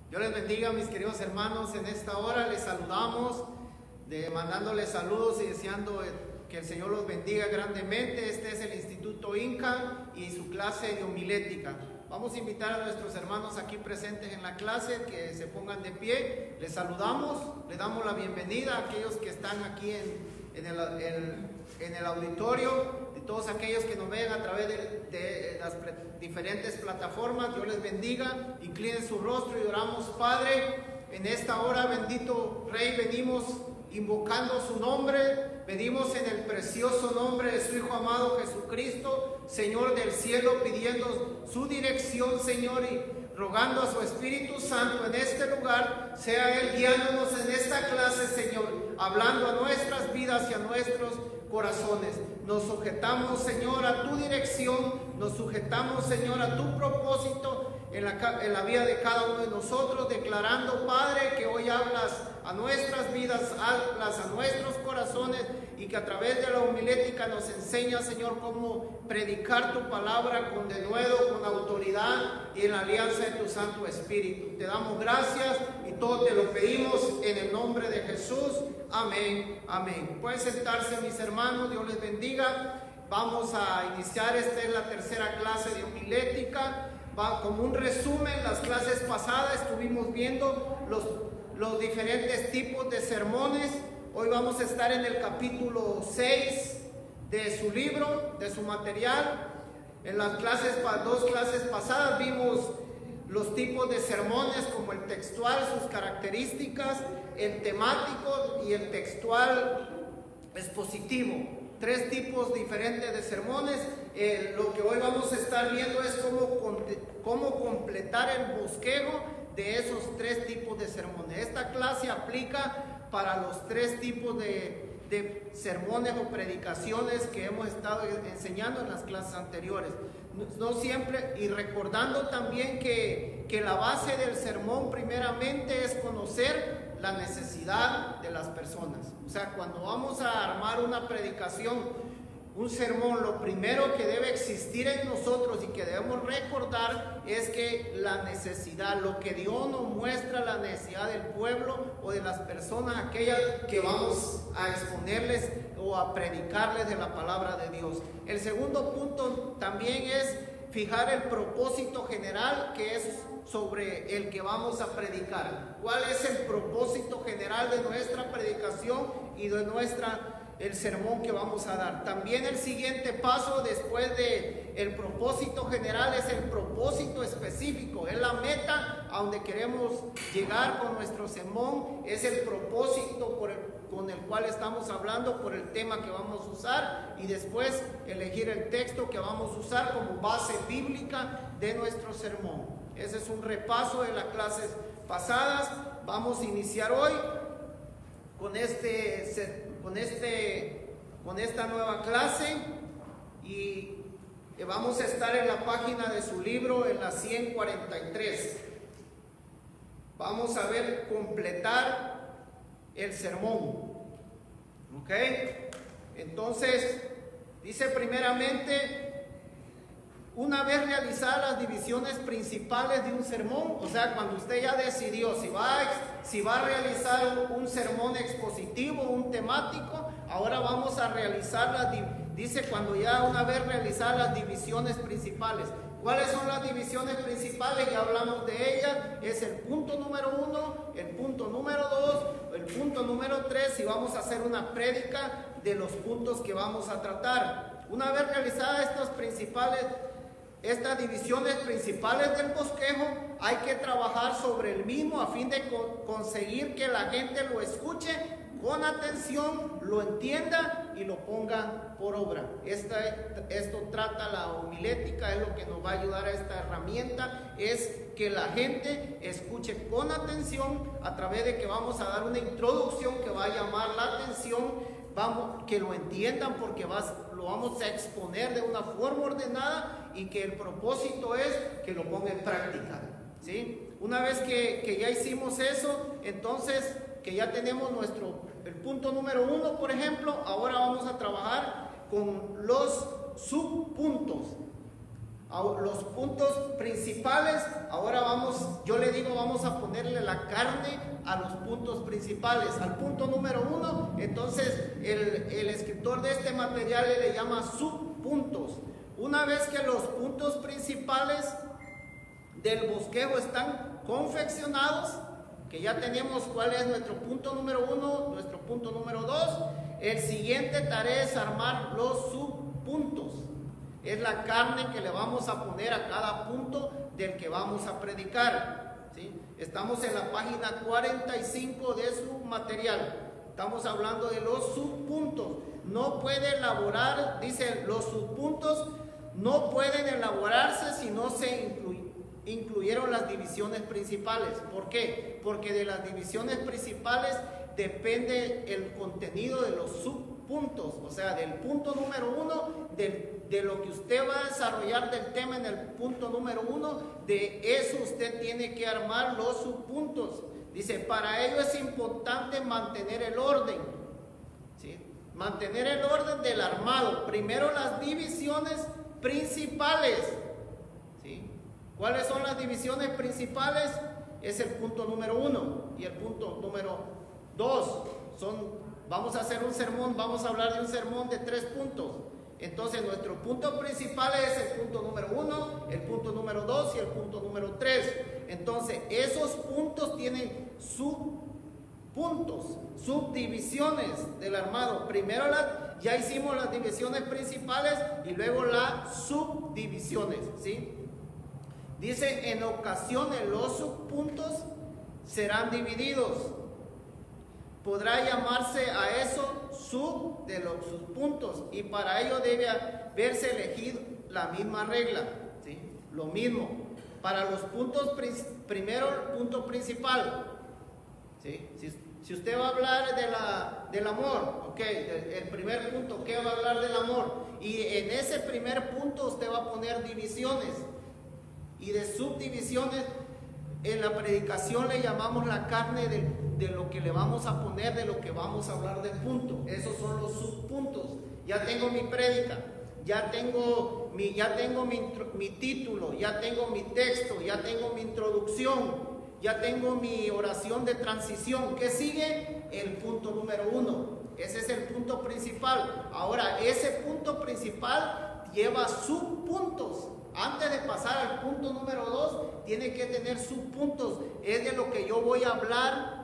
Dios les bendiga, mis queridos hermanos. En esta hora les saludamos, mandándoles saludos y deseando que el Señor los bendiga grandemente. Este es el Instituto Inca y su clase de homilética. Vamos a invitar a nuestros hermanos aquí presentes en la clase que se pongan de pie. Les saludamos, les damos la bienvenida a aquellos que están aquí en el auditorio, y todos aquellos que nos ven a través de las diferentes plataformas. Dios les bendiga. Inclinen su rostro y oramos. Padre, en esta hora, bendito Rey, venimos invocando su nombre, venimos en el precioso nombre de su Hijo amado Jesucristo, Señor del cielo, pidiendo su dirección, Señor, y rogando a su Espíritu Santo en este lugar, sea Él guiándonos en esta clase, Señor, hablando a nuestras vidas y a nuestros corazones. Nos sujetamos, Señor, a tu dirección, nos sujetamos, Señor, a tu propósito en la vida de cada uno de nosotros, declarando, Padre, que hoy hablas a nuestras vidas, hablas a nuestros corazones, y que a través de la homilética nos enseña, Señor, cómo predicar tu palabra con denuedo, con autoridad y en la alianza de tu Santo Espíritu. Te damos gracias y todo te lo pedimos en el nombre de Jesús. Amén, amén. Pueden sentarse, mis hermanos. Dios les bendiga. Vamos a iniciar. Esta es la tercera clase de homilética. Como un resumen, las clases pasadas estuvimos viendo los diferentes tipos de sermones. Hoy vamos a estar en el capítulo 6 de su libro, de su material. En las dos clases pasadas vimos los tipos de sermones, como el textual, sus características, el temático y el textual expositivo. Tres tipos diferentes de sermones. Lo que hoy vamos a estar viendo es cómo completar el bosquejo de esos tres tipos de sermones. Esta clase aplica para los tres tipos de sermones o predicaciones que hemos estado enseñando en las clases anteriores. No siempre, y recordando también que la base del sermón primeramente es conocer la necesidad de las personas. O sea, cuando vamos a armar una predicación, un sermón, lo primero que debe existir en nosotros y que debemos recordar es que la necesidad, lo que Dios nos muestra, la necesidad del pueblo o de las personas, aquellas que vamos a exponerles o a predicarles de la palabra de Dios. El segundo punto también es fijar el propósito general, que es sobre el que vamos a predicar. ¿Cuál es el propósito general de nuestra predicación y de el sermón que vamos a dar? También el siguiente paso después de el propósito general es el propósito específico, es la meta a donde queremos llegar con nuestro sermón, es el propósito con el cual estamos hablando, por el tema que vamos a usar, y después elegir el texto que vamos a usar como base bíblica de nuestro sermón. Ese es un repaso de las clases pasadas. Vamos a iniciar hoy con esta nueva clase, y vamos a estar en la página de su libro, en la 143. Vamos a ver completar el sermón. ¿Ok? Entonces, dice primeramente, una vez realizadas las divisiones principales de un sermón, o sea, cuando usted ya decidió si va a realizar un sermón expositivo, un temático, ahora vamos a realizar dice cuando ya una vez realizadas las divisiones principales. ¿Cuáles son las divisiones principales? Ya hablamos de ellas. Es el punto número 1, el punto número 2, el punto número 3, y vamos a hacer una prédica de los puntos que vamos a tratar. Una vez realizadas estas divisiones principales del bosquejo, hay que trabajar sobre el mismo a fin de conseguir que la gente lo escuche con atención, lo entienda y lo ponga por obra. Esto trata la homilética, es lo que nos va a ayudar a esta herramienta, es que la gente escuche con atención a través de que vamos a dar una introducción que va a llamar la atención, que lo entiendan porque lo vamos a exponer de una forma ordenada, y que el propósito es que lo ponga en práctica, ¿sí? Una vez que ya hicimos eso, entonces que ya tenemos el punto número 1, por ejemplo, ahora vamos a trabajar con los subpuntos. Los puntos principales, ahora yo le digo, vamos a ponerle la carne a los puntos principales. Al punto número 1, entonces el escritor de este material le llama subpuntos. Una vez que los puntos principales del bosquejo están confeccionados, que ya tenemos cuál es nuestro punto número 1, nuestro punto número 2, el siguiente tarea es armar los subpuntos. Es la carne que le vamos a poner a cada punto del que vamos a predicar, ¿sí? Estamos en la página 45 de su material. Estamos hablando de los subpuntos. No puede elaborar, dice, los subpuntos no pueden elaborarse si no se incluyeron las divisiones principales. ¿Por qué? Porque de las divisiones principales depende el contenido de los subpuntos, o sea, del punto número 1, de lo que usted va a desarrollar del tema en el punto número 1, de eso usted tiene que armar los subpuntos. Dice, para ello es importante mantener el orden, ¿sí? Mantener el orden del armado. Primero las divisiones principales, ¿sí? ¿Cuáles son las divisiones principales? Es el punto número 1 y el punto número 2. Vamos a hacer un sermón, vamos a hablar de un sermón de 3 puntos. Entonces nuestro punto principal es el punto número 1, el punto número 2 y el punto número 3. Entonces esos puntos tienen subpuntos, subdivisiones del armado. Primero ya hicimos las divisiones principales y luego las subdivisiones, ¿sí? Dice, en ocasiones los subpuntos serán divididos. Podrá llamarse a eso sub de los subpuntos, y para ello debe haberse elegido la misma regla, ¿sí? Lo mismo para los puntos. Primero el punto principal, ¿sí? Si usted va a hablar del amor, ok, el primer punto, ¿qué va a hablar del amor? Y en ese primer punto usted va a poner divisiones, y de subdivisiones en la predicación le llamamos la carne de lo que le vamos a poner, de lo que vamos a hablar del punto. Esos son los subpuntos. Ya tengo mi prédica, ya tengo mi título, ya tengo mi texto, ya tengo mi introducción, ya tengo mi oración de transición. ¿Qué sigue? El punto número 1. Ese es el punto principal. Ahora, ese punto principal lleva subpuntos. Antes de pasar al punto número 2, tiene que tener subpuntos. Es de lo que yo voy a hablar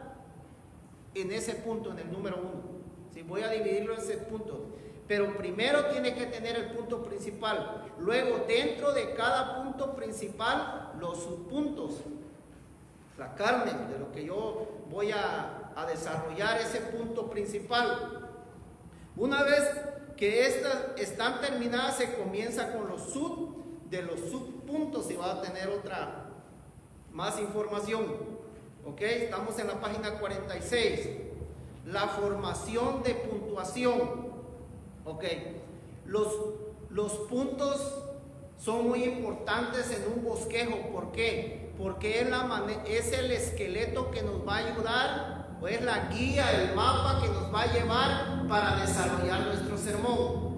en ese punto, en el número 1. ¿Sí? Voy a dividirlo en 6 puntos. Pero primero tiene que tener el punto principal. Luego, dentro de cada punto principal, los subpuntos. La carne de lo que yo voy a desarrollar ese punto principal. Una vez que estas están terminadas, se comienza con los subpuntos y va a tener otra más información. Ok, estamos en la página 46. La formación de puntuación. Ok, los puntos son muy importantes en un bosquejo. ¿Por qué? Porque es el esqueleto que nos va a ayudar, o es la guía, el mapa que nos va a llevar para desarrollar nuestro sermón.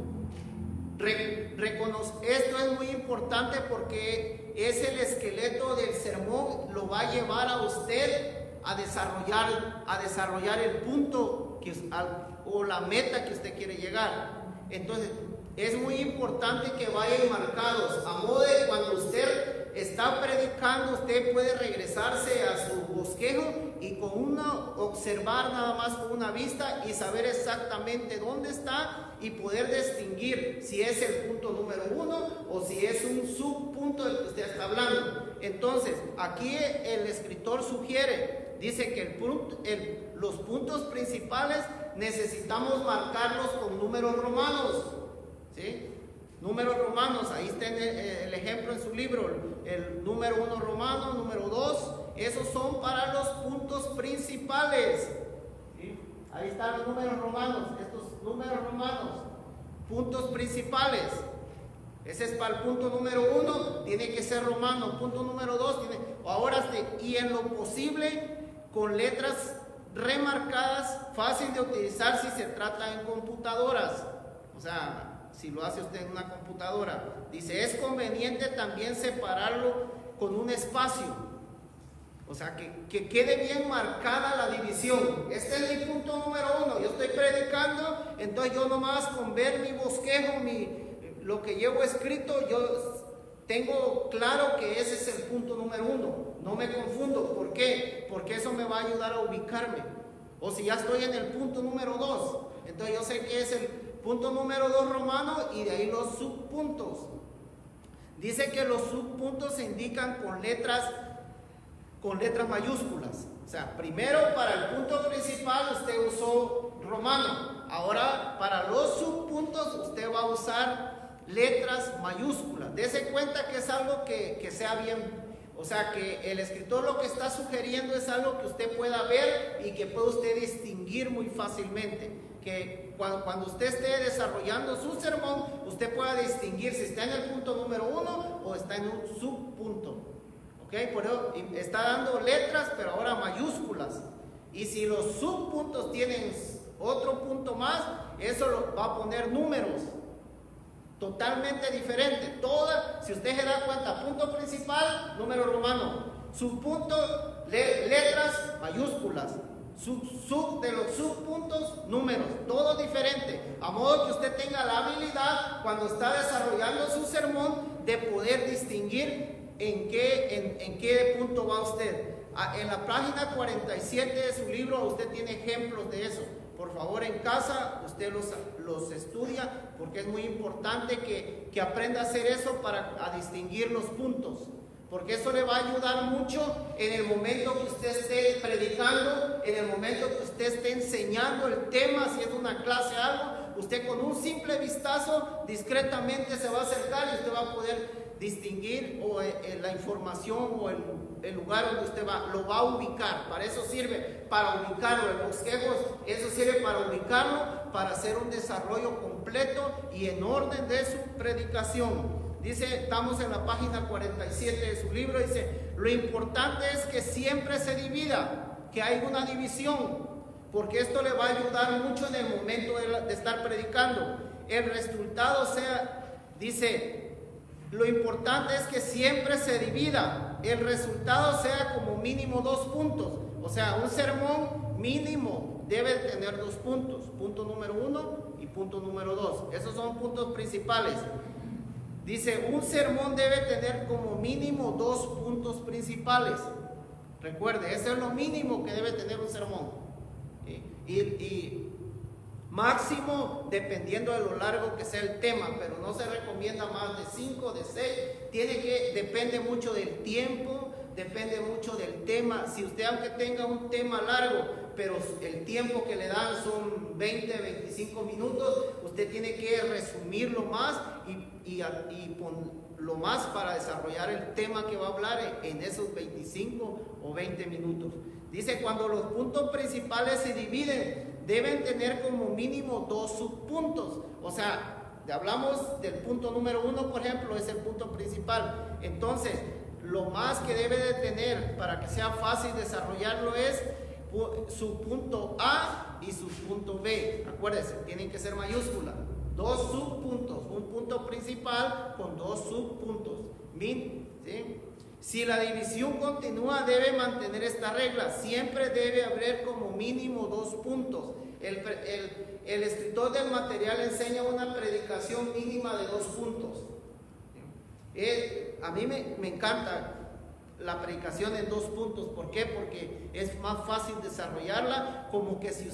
Esto es muy importante porque es el esqueleto del sermón, lo va a llevar a usted a desarrollar el punto o la meta que usted quiere llegar. Entonces, es muy importante que vayan marcados, a modo de cuando usted está predicando, usted puede regresarse a su bosquejo y observar nada más con una vista y saber exactamente dónde está y poder distinguir si es el punto número 1 o si es un subpunto del que usted está hablando. Entonces, aquí el escritor sugiere, dice que los puntos principales necesitamos marcarlos con números romanos, ¿sí? Números romanos, ahí está el ejemplo en su libro, el número 1 romano, número 2, esos son para los puntos principales, ¿sí? Ahí están los números romanos, estos números romanos, puntos principales. Ese es para el punto número 1, tiene que ser romano. Punto número 2, y en lo posible con letras remarcadas, fácil de utilizar si se trata en computadoras. O sea, si lo hace usted en una computadora. Dice, es conveniente también separarlo con un espacio. O sea, que quede bien marcada la división. Este es mi punto número 1. Yo estoy predicando, entonces yo nomás con ver mi bosquejo, lo que llevo escrito, yo tengo claro que ese es el punto número 1. No me confundo. ¿Por qué? Porque eso me va a ayudar a ubicarme. O si ya estoy en el punto número 2, entonces yo sé que es el punto número 2 romano y de ahí los subpuntos. Dice que los subpuntos se indican con letras mayúsculas. O sea, primero para el punto principal usted usó romano. Ahora para los subpuntos usted va a usar letras mayúsculas. Dese cuenta que es algo que sea bien. O sea, que el escritor lo que está sugiriendo es algo que usted pueda ver y que pueda usted distinguir muy fácilmente. Que cuando usted esté desarrollando su sermón, usted pueda distinguir si está en el punto número 1 o está en un subpunto. ¿Ok? Por eso está dando letras, pero ahora mayúsculas. Y si los subpuntos tienen otro punto más, eso va a poner números totalmente diferente. Si usted se da cuenta, punto principal, número romano, subpunto, letras mayúsculas, de los subpuntos, números, todo diferente, a modo que usted tenga la habilidad cuando está desarrollando su sermón de poder distinguir en qué punto va usted. En la página 47 de su libro usted tiene ejemplos de eso. Por favor, en casa usted los estudia, porque es muy importante que aprenda a hacer eso a distinguir los puntos, porque eso le va a ayudar mucho en el momento que usted esté predicando, en el momento que usted esté enseñando el tema, si es una clase algo, usted con un simple vistazo discretamente se va a acercar y usted va a poder distinguir la información o el lugar donde usted lo va a ubicar. Para eso sirve, para ubicarlo. El bosquejo, eso sirve para ubicarlo, para hacer un desarrollo completo y en orden de su predicación. Dice, estamos en la página 47 de su libro, dice, lo importante es que siempre se divida, que hay una división, porque esto le va a ayudar mucho en el momento de estar predicando. El resultado dice, lo importante es que siempre se divida, el resultado sea como mínimo 2 puntos. O sea, un sermón mínimo debe tener 2 puntos, punto número 1 y punto número 2. Esos son puntos principales. Dice, un sermón debe tener como mínimo 2 puntos principales. Recuerde, eso es lo mínimo que debe tener un sermón. Y máximo, dependiendo de lo largo que sea el tema, pero no se recomienda más de 5, de 6. Depende mucho del tiempo, depende mucho del tema. Si usted, aunque tenga un tema largo, pero el tiempo que le dan son 20, 25 minutos, usted tiene que resumirlo más y lo más para desarrollar el tema que va a hablar en esos 25 o 20 minutos. Dice, cuando los puntos principales se dividen, deben tener como mínimo 2 subpuntos. O sea, hablamos del punto número 1, por ejemplo, es el punto principal. Entonces, lo más que debe de tener para que sea fácil desarrollarlo es su punto A y su punto B. Acuérdense, tienen que ser mayúsculas. 2 subpuntos, un punto principal con 2 subpuntos. ¿Sí? Si la división continúa, debe mantener esta regla. Siempre debe haber como mínimo 2 puntos. El escritor del material enseña una predicación mínima de 2 puntos. A mí me encanta la predicación en 2 puntos. ¿Por qué? Porque es más fácil desarrollarla, como que si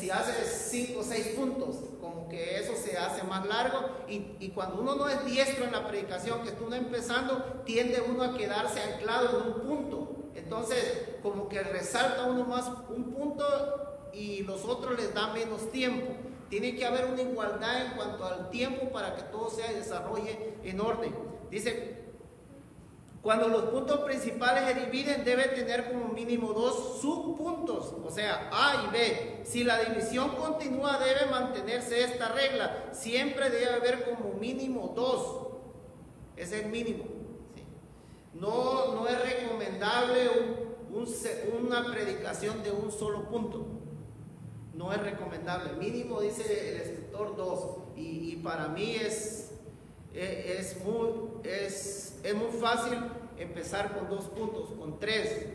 hace 5 o 6 puntos, como que eso se hace más largo, y cuando uno no es diestro en la predicación, que está uno empezando, tiende uno a quedarse anclado en un punto. Entonces, como que resalta uno más un punto y los otros les da menos tiempo. Tiene que haber una igualdad en cuanto al tiempo para que todo se desarrolle en orden. Dice, cuando los puntos principales se dividen, debe tener como mínimo 2 subpuntos, o sea, A y B. Si la división continúa, debe mantenerse esta regla. Siempre debe haber como mínimo 2. Es el mínimo. ¿Sí? No es recomendable una predicación de un solo punto. No es recomendable. Mínimo, dice el escritor, 2. y para mí es muy fácil empezar con 2 puntos, con 3.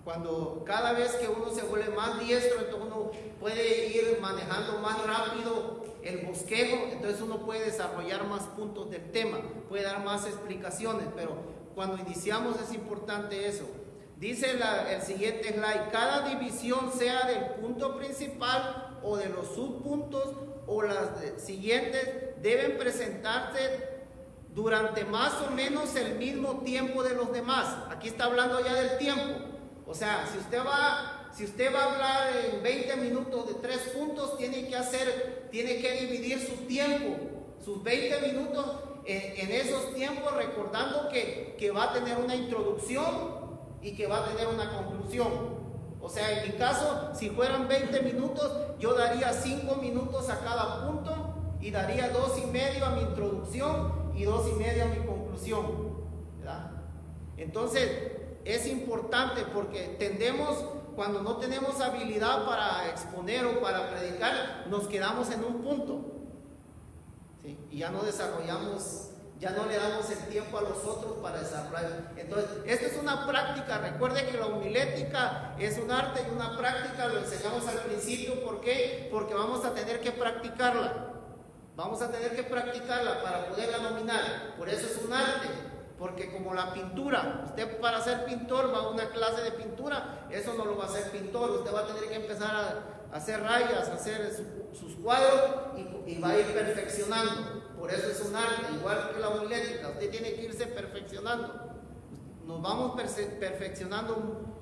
Cuando cada vez que uno se vuelve más diestro, entonces uno puede ir manejando más rápido el bosquejo, entonces uno puede desarrollar más puntos del tema, puede dar más explicaciones, pero cuando iniciamos es importante eso. Dice el siguiente slide: cada división, sea del punto principal o de los subpuntos o las siguientes, deben presentarse durante más o menos el mismo tiempo de los demás. Aquí está hablando ya del tiempo. O sea, si usted va a hablar en 20 minutos de 3 puntos, tiene que dividir su tiempo, sus 20 minutos en esos tiempos, recordando que va a tener una introducción y que va a tener una conclusión. O sea, en mi caso, si fueran 20 minutos, yo daría 5 minutos a cada punto y daría 2,5 a mi introducción y 2,5 a mi conclusión, ¿verdad? Entonces, es importante porque cuando no tenemos habilidad para exponer o para predicar, nos quedamos en un punto, ¿sí? Y ya no desarrollamos, ya no le damos el tiempo a los otros para desarrollar. Entonces, esto es una práctica. Recuerde que la homilética es un arte y una práctica, lo enseñamos al principio. ¿Por qué? Porque vamos a tener que practicarla. Vamos a tener que practicarla para poderla dominar. Por eso es un arte. Porque como la pintura, usted para ser pintor va a una clase de pintura, eso no lo va a hacer pintor. Usted va a tener que empezar a hacer rayas, a hacer sus cuadros y va a ir perfeccionando. Por eso es un arte, igual que la homilética, usted tiene que irse perfeccionando. Nos vamos perfeccionando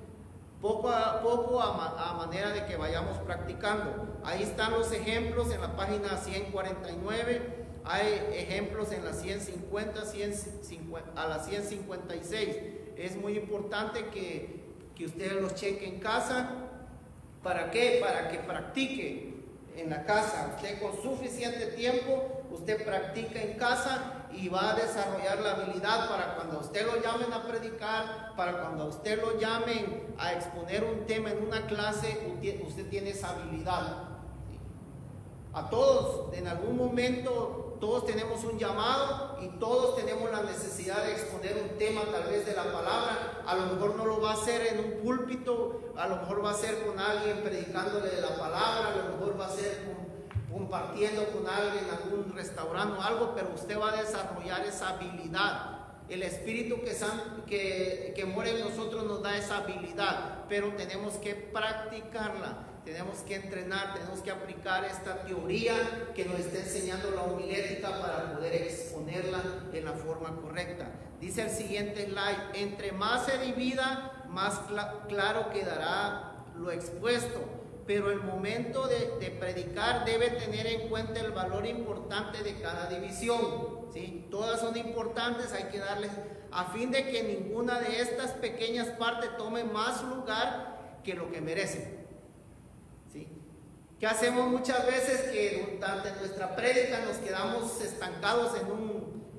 poco a poco a manera de que vayamos practicando. Ahí están los ejemplos en la página 149. Hay ejemplos en la 150, a la 156. Es muy importante que ustedes los chequen en casa. ¿Para qué? Para que practique en la casa. Usted con suficiente tiempo, usted practica en casa y va a desarrollar la habilidad para cuando a usted lo llamen a predicar, para cuando a usted lo llamen a exponer un tema en una clase, usted tiene esa habilidad. A todos, en algún momento, todos tenemos un llamado y todos tenemos la necesidad de exponer un tema tal vez de la palabra. A lo mejor no lo va a hacer en un púlpito, a lo mejor va a ser con alguien predicándole de la palabra, a lo mejor va a ser compartiendo con alguien en algún restaurante o algo, pero usted va a desarrollar esa habilidad. El Espíritu que mora en nosotros nos da esa habilidad, pero tenemos que practicarla. Tenemos que entrenar, tenemos que aplicar esta teoría que nos está enseñando la homilética para poder exponerla en la forma correcta. Dice el siguiente slide: entre más se divida, más claro quedará lo expuesto, pero el momento de predicar debe tener en cuenta el valor importante de cada división, ¿sí? Todas son importantes, hay que darles, a fin de que ninguna de estas pequeñas partes tome más lugar que lo que merecen. ¿Qué hacemos muchas veces? Que durante nuestra prédica nos quedamos estancados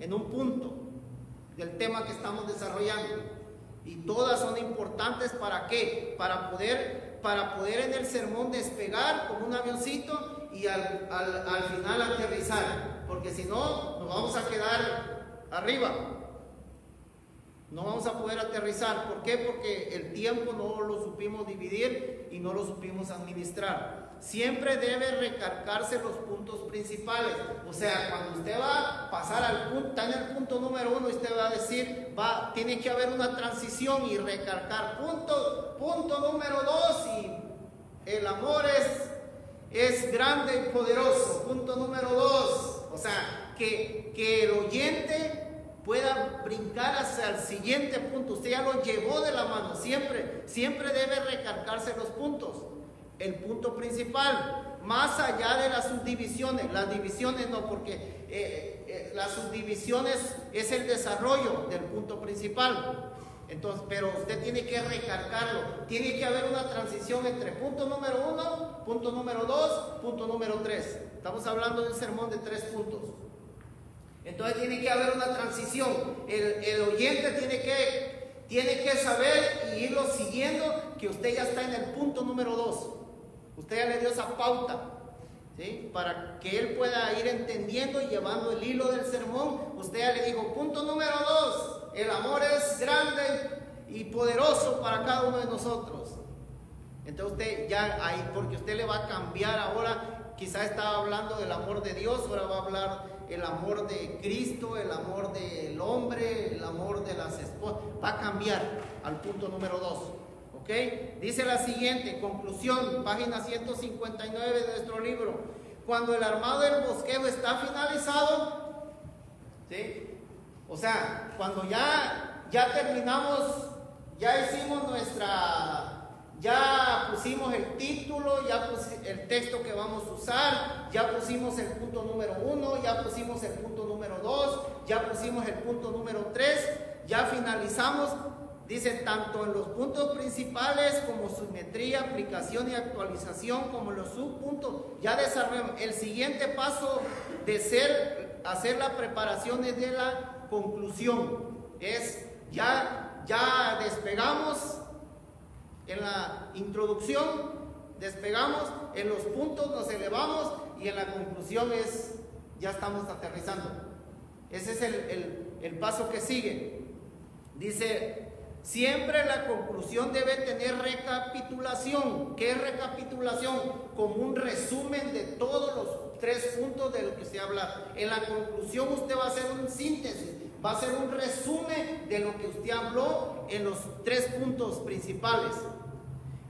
en un punto del tema que estamos desarrollando. Y todas son importantes. ¿Para qué? Para poder en el sermón despegar como un avioncito y al final aterrizar. Porque si no, nos vamos a quedar arriba. No vamos a poder aterrizar. ¿Por qué? Porque el tiempo no lo supimos dividir y no lo supimos administrar. Siempre debe recargarse los puntos principales. O sea, cuando usted va a pasar al punto, está en el punto número 1 y usted va a decir, tiene que haber una transición y recargar punto número 2 y el amor es grande y poderoso. Punto número 2. O sea, que el oyente pueda brincar hacia el siguiente punto. Usted ya lo llevó de la mano. Siempre debe recargarse los puntos. El punto principal, más allá de las subdivisiones. Las divisiones no, porque las subdivisiones es el desarrollo del punto principal. Entonces, pero usted tiene que recargarlo. Tiene que haber una transición entre punto número 1, punto número 2, punto número 3. Estamos hablando de un sermón de 3 puntos. Entonces tiene que haber una transición. El oyente tiene que saber y irlo siguiendo que usted ya está en el punto número 2. Usted ya le dio esa pauta, ¿sí? Para que él pueda ir entendiendo y llevando el hilo del sermón. Usted ya le dijo, punto número 2, el amor es grande y poderoso para cada uno de nosotros. Entonces usted ya ahí, porque usted le va a cambiar ahora, quizá estaba hablando del amor de Dios, ahora va a hablar el amor de Cristo, el amor del hombre, el amor de las esposas, va a cambiar al punto número 2. ¿Ok? Dice la siguiente, conclusión, página 159 de nuestro libro. Cuando el armado del bosquejo está finalizado, ¿sí? O sea, cuando ya terminamos, ya hicimos ya pusimos el título, el texto que vamos a usar, ya pusimos el punto número 1, ya pusimos el punto número 2, ya pusimos el punto número 3, ya finalizamos. Dice, tanto en los puntos principales como simetría, aplicación y actualización, como los subpuntos, ya desarrollamos. El siguiente paso de hacer la preparación es de la conclusión. Es ya despegamos en la introducción, despegamos, en los puntos nos elevamos y en la conclusión ya estamos aterrizando. Ese es el paso que sigue. Dice, siempre la conclusión debe tener recapitulación. ¿Qué es recapitulación? Como un resumen de todos los 3 puntos de lo que se habla. En la conclusión usted va a hacer un síntesis, va a hacer un resumen de lo que usted habló en los 3 puntos principales.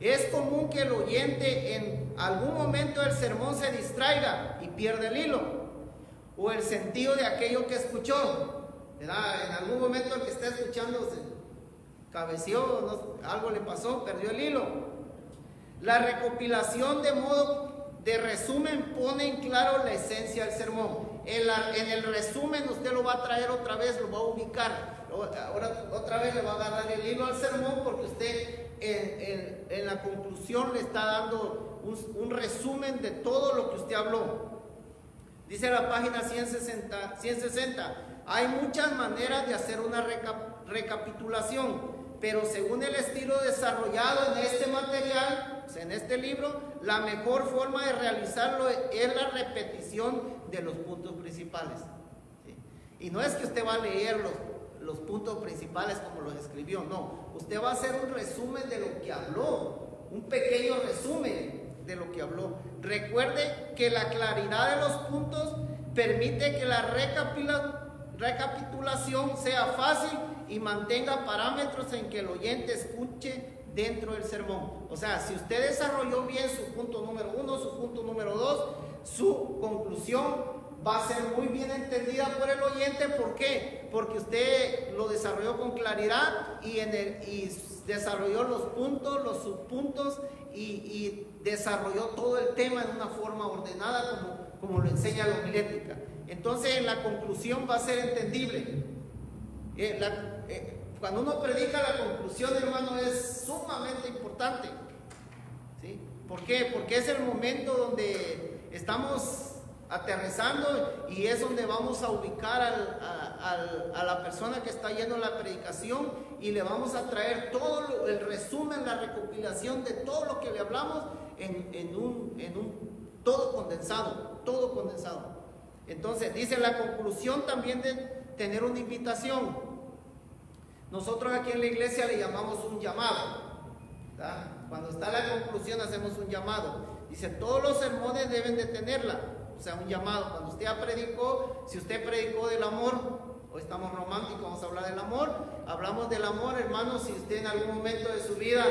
Es común que el oyente en algún momento del sermón se distraiga y pierda el hilo o el sentido de aquello que escuchó, ¿verdad? En algún momento el que está escuchando se cabeceó, algo le pasó, perdió el hilo. La recopilación de modo de resumen pone en claro la esencia del sermón. En el resumen usted lo va a traer otra vez, lo va a ubicar. Ahora otra vez le va a agarrar el hilo al sermón, porque usted en la conclusión le está dando un resumen de todo lo que usted habló. Dice la página 160, hay muchas maneras de hacer una recapitulación, pero según el estilo desarrollado en este material, o sea, en este libro, la mejor forma de realizarlo es la repetición de los puntos principales. ¿Sí? Y no es que usted va a leer los puntos principales como los escribió, no. Usted va a hacer un resumen de lo que habló, un pequeño resumen de lo que habló. Recuerde que la claridad de los puntos permite que la recapitulación sea fácil y mantenga parámetros en que el oyente escuche dentro del sermón. O sea, si usted desarrolló bien su punto número 1, su punto número 2, su conclusión va a ser muy bien entendida por el oyente. ¿Por qué? Porque usted lo desarrolló con claridad y desarrolló los puntos, los subpuntos y desarrolló todo el tema en una forma ordenada como lo enseña la homilética. Entonces en la conclusión va a ser entendible. Cuando uno predica, la conclusión, hermano, es sumamente importante. ¿Sí? ¿Por qué? Porque es el momento donde estamos aterrizando y es donde vamos a ubicar a la persona que está yendo la predicación, y le vamos a traer todo el resumen, la recopilación de todo lo que le hablamos en un todo condensado. Entonces dice la conclusión también de tener una invitación. Nosotros aquí en la iglesia le llamamos un llamado, ¿verdad? Cuando está la conclusión hacemos un llamado. Dice, todos los sermones deben de tenerla, o sea, un llamado. Cuando usted ya predicó, si usted predicó del amor, hoy estamos románticos, vamos a hablar del amor, hablamos del amor, hermanos. Si usted en algún momento de su vida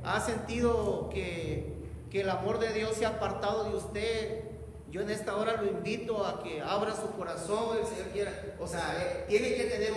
ha sentido que el amor de Dios se ha apartado de usted, yo en esta hora lo invito a que abra su corazón. El Señor quiera, o sea, tiene que tener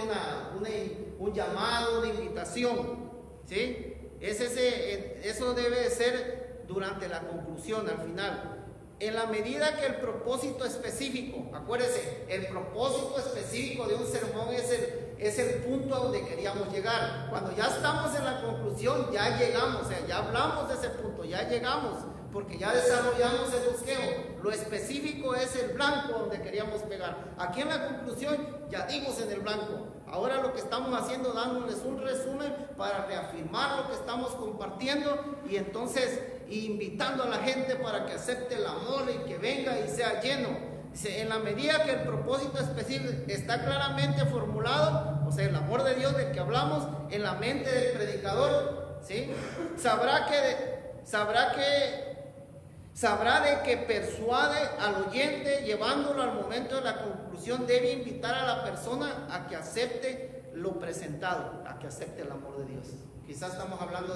un llamado, una invitación, ¿sí? Eso debe ser durante la conclusión, al final. En la medida que el propósito específico, acuérdese, el propósito específico de un sermón es el punto a donde queríamos llegar. Cuando ya estamos en la conclusión, ya llegamos, o sea, ya hablamos de ese punto, ya llegamos, porque ya desarrollamos el bosquejo. Lo específico es el blanco donde queríamos pegar. Aquí en la conclusión ya dimos en el blanco. Ahora lo que estamos haciendo es dándoles un resumen para reafirmar lo que estamos compartiendo, y entonces y invitando a la gente para que acepte el amor y que venga y sea lleno. Dice, en la medida que el propósito específico está claramente formulado, o sea, el amor de Dios del que hablamos en la mente del predicador, ¿sí? Sabrá de que persuade al oyente, llevándolo al momento de la conclusión. Debe invitar a la persona a que acepte lo presentado, a que acepte el amor de Dios. Quizás estamos hablando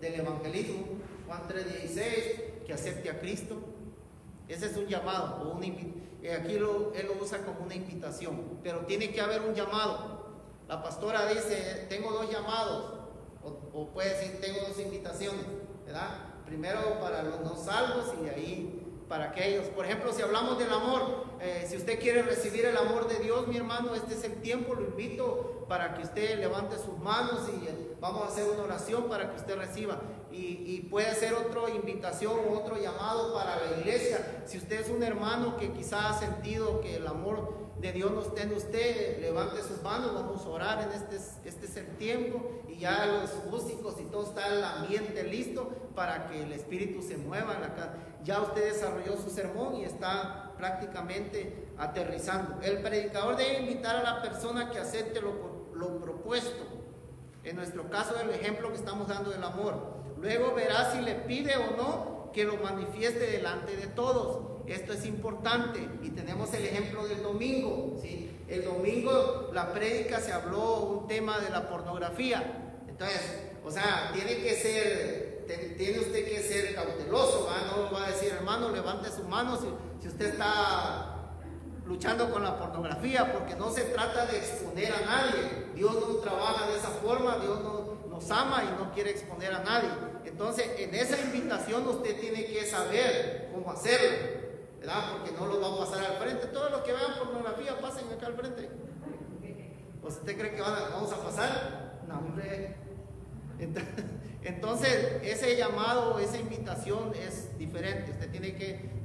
del evangelismo, Juan 3:16, que acepte a Cristo. Ese es un llamado, o aquí él lo usa como una invitación, pero tiene que haber un llamado. La pastora dice, tengo 2 llamados, o puede decir, tengo 2 invitaciones, ¿verdad? Primero para los no salvos y de ahí para aquellos. Por ejemplo, si hablamos del amor, si usted quiere recibir el amor de Dios, mi hermano, este es el tiempo. Lo invito para que usted levante sus manos y vamos a hacer una oración para que usted reciba. Y puede ser otra invitación o otro llamado para la iglesia. Si usted es un hermano que quizá ha sentido que el amor de Dios no está en usted, levante sus manos, vamos a orar en este es el tiempo, y ya los músicos y todo está el ambiente listo para que el Espíritu se mueva en la casa. Ya usted desarrolló su sermón y está prácticamente aterrizando. El predicador debe invitar a la persona que acepte lo propuesto. En nuestro caso, el ejemplo que estamos dando del amor. Luego verá si le pide o no que lo manifieste delante de todos. Esto es importante, y tenemos el ejemplo del domingo, ¿sí? El domingo la prédica se habló un tema de la pornografía. Entonces, o sea, tiene usted que ser cauteloso, ¿va? No va a decir, hermano, levante su mano si usted está luchando con la pornografía, porque no se trata de exponer a nadie. Dios no trabaja de esa forma, Dios nos ama y no quiere exponer a nadie. Entonces, en esa invitación usted tiene que saber cómo hacerlo, ¿verdad? Porque no lo va a pasar al frente. Todos los que vean pornografía, pasen acá al frente. ¿O usted cree que vamos a pasar? No, hombre. Entonces, ese llamado, esa invitación es diferente.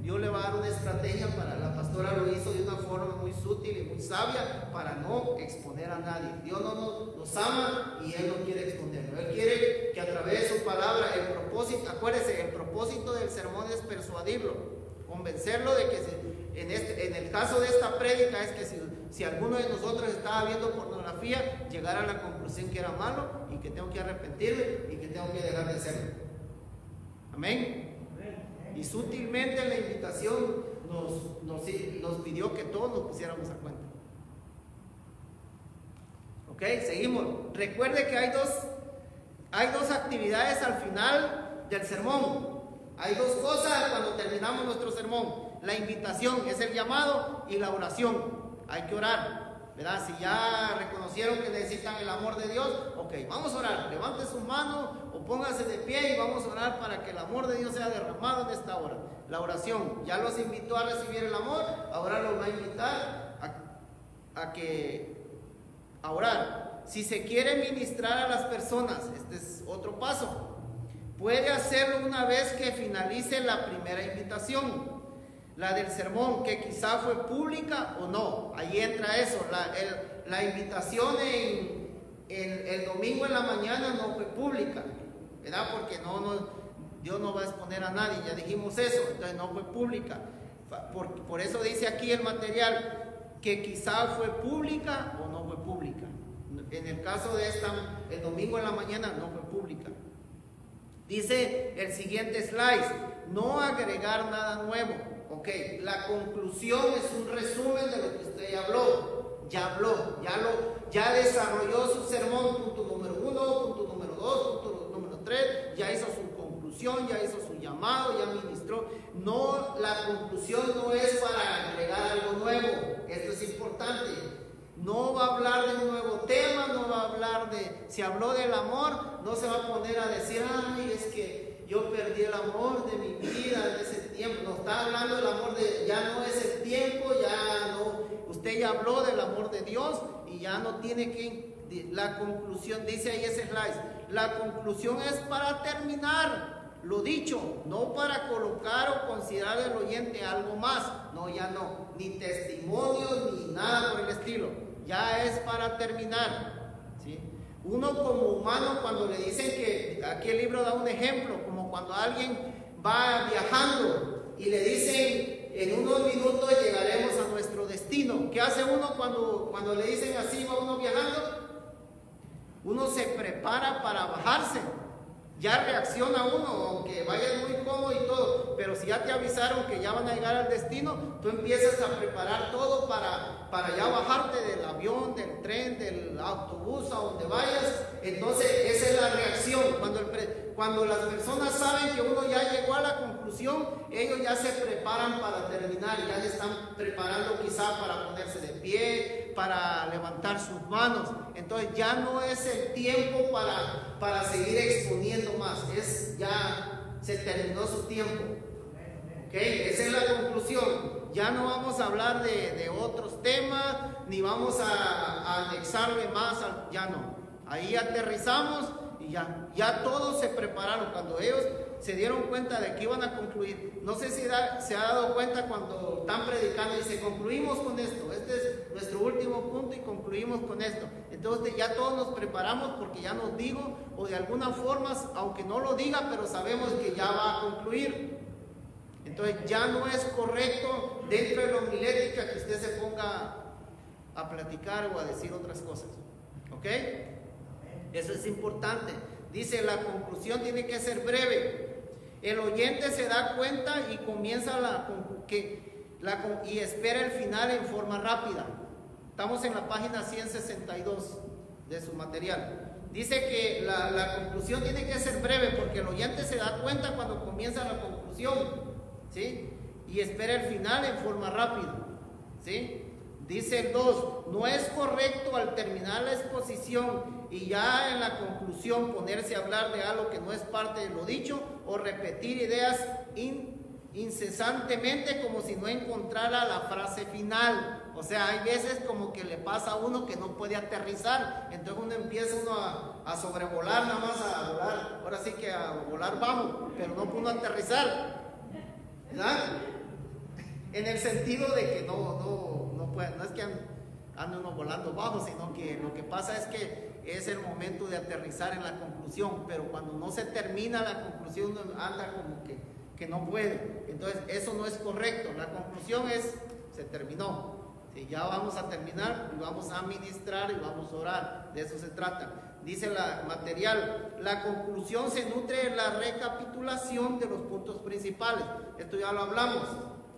Dios le va a dar una estrategia la pastora lo hizo de una forma muy sutil y muy sabia para no exponer a nadie. Dios nos ama y Él no quiere exponerlo. Él quiere que a través de su palabra, acuérdese, el propósito del sermón es persuadirlo, convencerlo de que en el caso de esta prédica es que si alguno de nosotros estaba viendo pornografía, llegara a la conclusión que era malo y que tengo que arrepentirme y que tengo que dejar de hacerlo. Amén. Y sutilmente la invitación nos pidió que todos nos pusiéramos a cuenta. Ok, seguimos. Recuerde que hay dos actividades al final del sermón. Hay 2 cosas cuando terminamos nuestro sermón. La invitación es el llamado, y la oración. Hay que orar, ¿verdad? Si ya reconocieron que necesitan el amor de Dios, ok, vamos a orar. Levante sus manos o pónganse de pie y vamos a orar para que el amor de Dios sea derramado en esta hora. La oración, ya los invitó a recibir el amor, ahora los va a invitar a orar. Si se quiere ministrar a las personas, este es otro paso. Puede hacerlo una vez que finalice la primera invitación, la del sermón, que quizá fue pública o no. Ahí entra eso. La invitación en el domingo en la mañana no fue pública, ¿verdad? Porque Dios no va a exponer a nadie, ya dijimos eso. Entonces no fue pública. Por eso dice aquí el material que quizá fue pública o no fue pública. En el caso de el domingo en la mañana no fue pública. Dice el siguiente slide: no agregar nada nuevo. Ok, la conclusión es un resumen de lo que usted ya desarrolló su sermón, punto número 1, punto número 2, punto número 3, ya hizo su conclusión, ya hizo su llamado, ya ministró. No, la conclusión no es para agregar algo nuevo. Esto es importante. No va a hablar de un nuevo tema, no va a hablar si habló del amor, no se va a poner a decir, ay, es que yo perdí el amor de mi vida en ese tiempo. No está hablando del amor ya no es el tiempo, ya no. Usted ya habló del amor de Dios y ya no tiene que. La conclusión, dice ahí ese slide, la conclusión es para terminar lo dicho, no para colocar o considerar al oyente algo más. No, ya no, ni testimonios ni nada por el estilo. Ya es para terminar, ¿sí? Uno como humano, cuando le dicen aquí el libro da un ejemplo, como cuando alguien va viajando y le dicen, en unos minutos llegaremos a nuestro destino. ¿Qué hace uno cuando le dicen así, va uno viajando? Uno se prepara para bajarse. Ya reacciona uno, aunque vayas muy cómodo y todo, pero si ya te avisaron que ya van a llegar al destino, tú empiezas a preparar todo para ya bajarte del avión, del tren, del autobús, a donde vayas. Entonces esa es la reacción. Cuando las personas saben que uno ya llegó a la conclusión, ellos ya se preparan para terminar, ya le están preparando quizá para ponerse de pie, para levantar sus manos. Entonces ya no es el tiempo para seguir exponiendo más, ya se terminó su tiempo. ¿Okay? Esa es la conclusión. Ya no vamos a hablar de otros temas, ni vamos a anexarle más, ya no. Ahí aterrizamos y ya todos se prepararon. Cuando ellos se dieron cuenta de que iban a concluir, no sé si se ha dado cuenta cuando están predicando y dice, concluimos con esto, este es nuestro último punto y concluimos con esto. Entonces ya todos nos preparamos porque ya nos digo, o de alguna forma, aunque no lo diga, pero sabemos que ya va a concluir. Entonces ya no es correcto dentro de la homilética que usted se ponga a platicar o a decir otras cosas. ¿Ok? Eso es importante. Dice, la conclusión tiene que ser breve. El oyente se da cuenta y comienza y espera el final en forma rápida. Estamos en la página 162 de su material. Dice que la conclusión tiene que ser breve porque el oyente se da cuenta cuando comienza la conclusión, ¿sí? Y espera el final en forma rápida, ¿sí? Dice el 2, no es correcto al terminar la exposición y ya en la conclusión ponerse a hablar de algo que no es parte de lo dicho o repetir ideas incesantemente como si no encontrara la frase final. O sea, hay veces como que le pasa a uno que no puede aterrizar, entonces uno empieza a sobrevolar, nada más a volar, ahora sí que a volar bajo, pero no pudo aterrizar, ¿verdad? En el sentido de que no es que ande uno volando bajo, sino que lo que pasa es que es el momento de aterrizar en la conclusión, pero cuando no se termina la conclusión uno anda como que no puede. Entonces eso no es correcto. La conclusión se terminó. Sí, ya vamos a terminar y vamos a ministrar y vamos a orar. De eso se trata. Dice la material, la conclusión se nutre de la recapitulación de los puntos principales. Esto ya lo hablamos.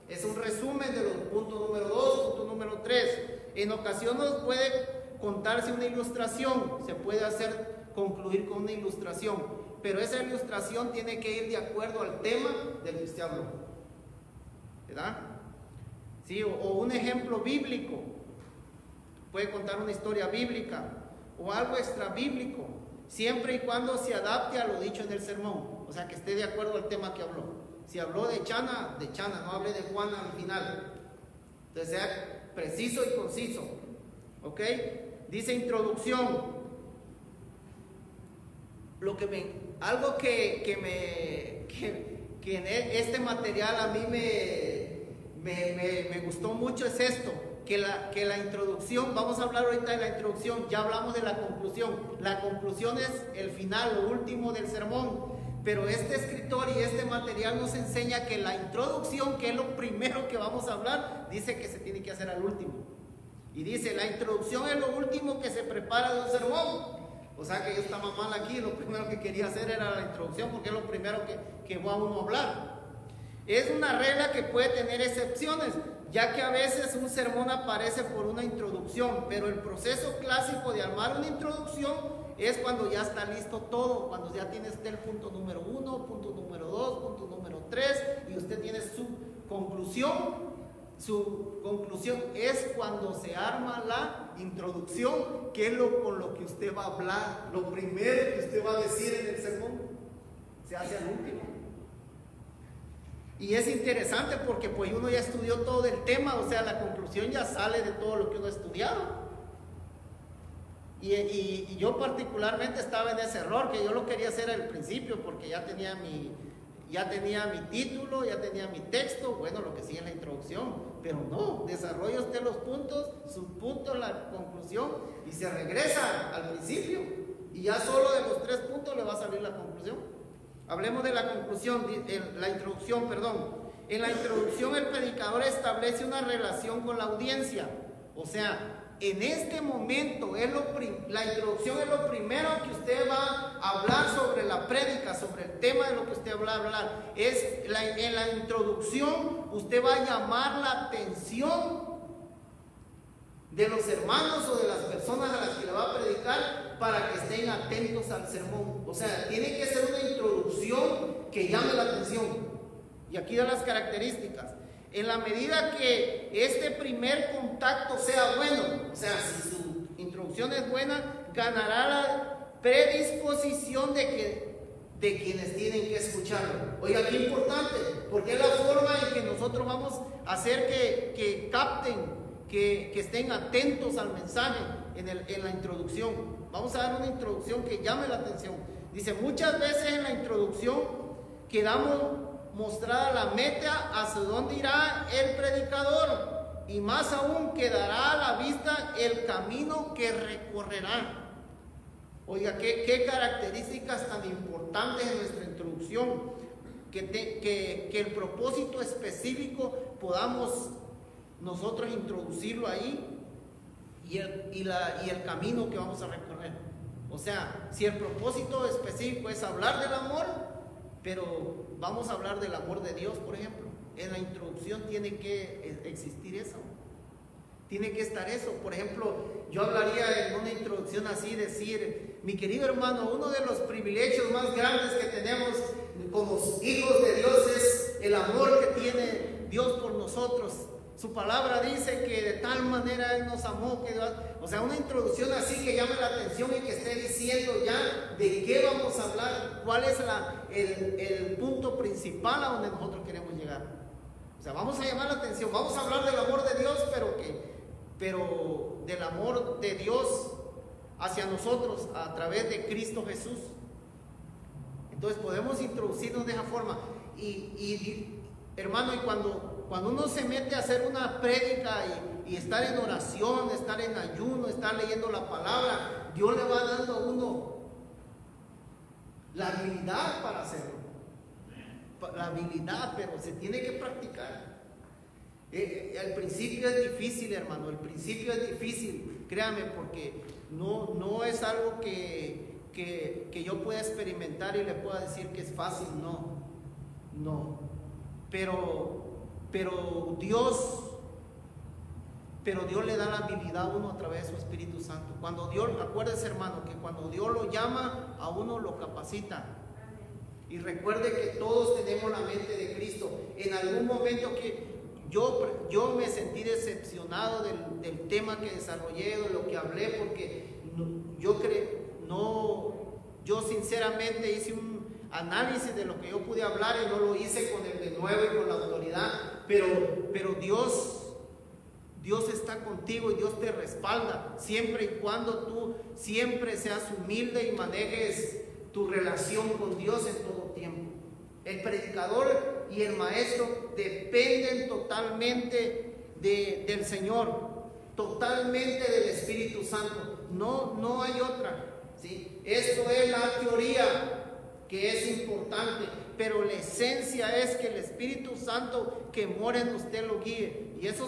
Es un resumen de los puntos número 2, punto número 3. En ocasiones puede contarse una ilustración, se puede concluir con una ilustración, pero esa ilustración tiene que ir de acuerdo al tema del que usted habló, ¿verdad? Sí, o un ejemplo bíblico, puede contar una historia bíblica o algo extra bíblico, siempre y cuando se adapte a lo dicho en el sermón, o sea que esté de acuerdo al tema que habló. Si habló de Chana, no hable de Juana al final. Entonces sea preciso y conciso. ¿Ok? Dice introducción. Algo que en este material a mí me gustó mucho es esto. Que la introducción, vamos a hablar ahorita de la introducción, ya hablamos de la conclusión. La conclusión es el final, lo último del sermón. Pero este escritor y este material nos enseña que la introducción, que es lo primero que vamos a hablar, dice que se tiene que hacer al último. Y dice, la introducción es lo último que se prepara de un sermón. O sea que yo estaba mal aquí, lo primero que quería hacer era la introducción, porque es lo primero que va uno a hablar. Es una regla que puede tener excepciones, ya que a veces un sermón aparece por una introducción, pero el proceso clásico de armar una introducción es cuando ya está listo todo, cuando ya tiene usted el punto número 1, punto número 2, punto número 3 y usted tiene su conclusión. Su conclusión es cuando se arma la introducción, que es con lo que usted va a hablar, lo primero que usted va a decir en el sermón, se hace al último. Y es interesante porque pues uno ya estudió todo el tema, o sea, la conclusión ya sale de todo lo que uno ha estudiado. Y yo particularmente estaba en ese error, que yo lo quería hacer al principio porque ya tenía mi título, ya tenía mi texto, bueno, lo que sigue en la introducción, pero no, desarrolla usted los puntos, sus puntos, la conclusión, y se regresa al principio, y ya solo de los 3 puntos le va a salir la conclusión. Hablemos de la conclusión, la introducción, perdón. En la introducción el predicador establece una relación con la audiencia. O sea, en este momento, la introducción es lo primero que usted va a hablar sobre la prédica, sobre el tema de lo que usted va a hablar. En la introducción usted va a llamar la atención de los hermanos o de las personas a las que le va a predicar para que estén atentos al sermón. O sea, tiene que ser una introducción que llame la atención. Y aquí da las características. En la medida que este primer contacto sea bueno, o sea, si su introducción es buena, ganará la predisposición de quienes tienen que escucharlo. Oiga, qué importante, porque es la forma en que nosotros vamos a hacer que capten, que estén atentos al mensaje en la introducción. Vamos a dar una introducción que llame la atención. Dice, muchas veces en la introducción quedamos mostrada la meta hacia dónde irá el predicador, y más aún quedará a la vista el camino que recorrerá. Oiga, qué características tan importantes en nuestra introducción, que el propósito específico podamos nosotros introducirlo ahí, y el camino que vamos a recorrer. O sea, si el propósito específico es hablar del amor, pero vamos a hablar del amor de Dios, por ejemplo, en la introducción tiene que existir eso, tiene que estar eso. Por ejemplo, yo hablaría en una introducción así, decir, mi querido hermano, uno de los privilegios más grandes que tenemos como hijos de Dios es el amor que tiene Dios por nosotros. Su palabra dice que de tal manera Él nos amó, o sea, una introducción así que llame la atención y que esté diciendo ya de qué vamos a hablar, cuál es el punto principal a donde nosotros queremos llegar. O sea, vamos a llamar la atención, vamos a hablar del amor de Dios, pero del amor de Dios hacia nosotros a través de Cristo Jesús. Entonces podemos introducirnos de esa forma. Y hermano, y cuando uno se mete a hacer una prédica y estar en oración, estar en ayuno, estar leyendo la palabra, Dios le va dando a uno la habilidad para hacerlo. La habilidad, pero se tiene que practicar. Al principio es difícil, hermano, el principio es difícil, créame, porque no es algo que yo pueda experimentar y le pueda decir que es fácil, no. Pero Dios le da la habilidad a uno a través de su Espíritu Santo. Cuando Dios, acuérdese, hermano, que cuando Dios lo llama, a uno lo capacita. Y recuerde que todos tenemos la mente de Cristo. En algún momento que yo me sentí decepcionado del tema que desarrollé, de lo que hablé, porque yo sinceramente hice un análisis de lo que yo pude hablar y no lo hice con el denuedo y con la autoridad, pero Dios está contigo y Dios te respalda siempre y cuando tú siempre seas humilde y manejes tu relación con Dios en todo tiempo. El predicador y el maestro dependen totalmente del Señor, totalmente del Espíritu Santo. No hay otra, ¿sí? Esto es la teoría que es importante, pero la esencia es que el Espíritu Santo que mora en usted lo guíe. Y eso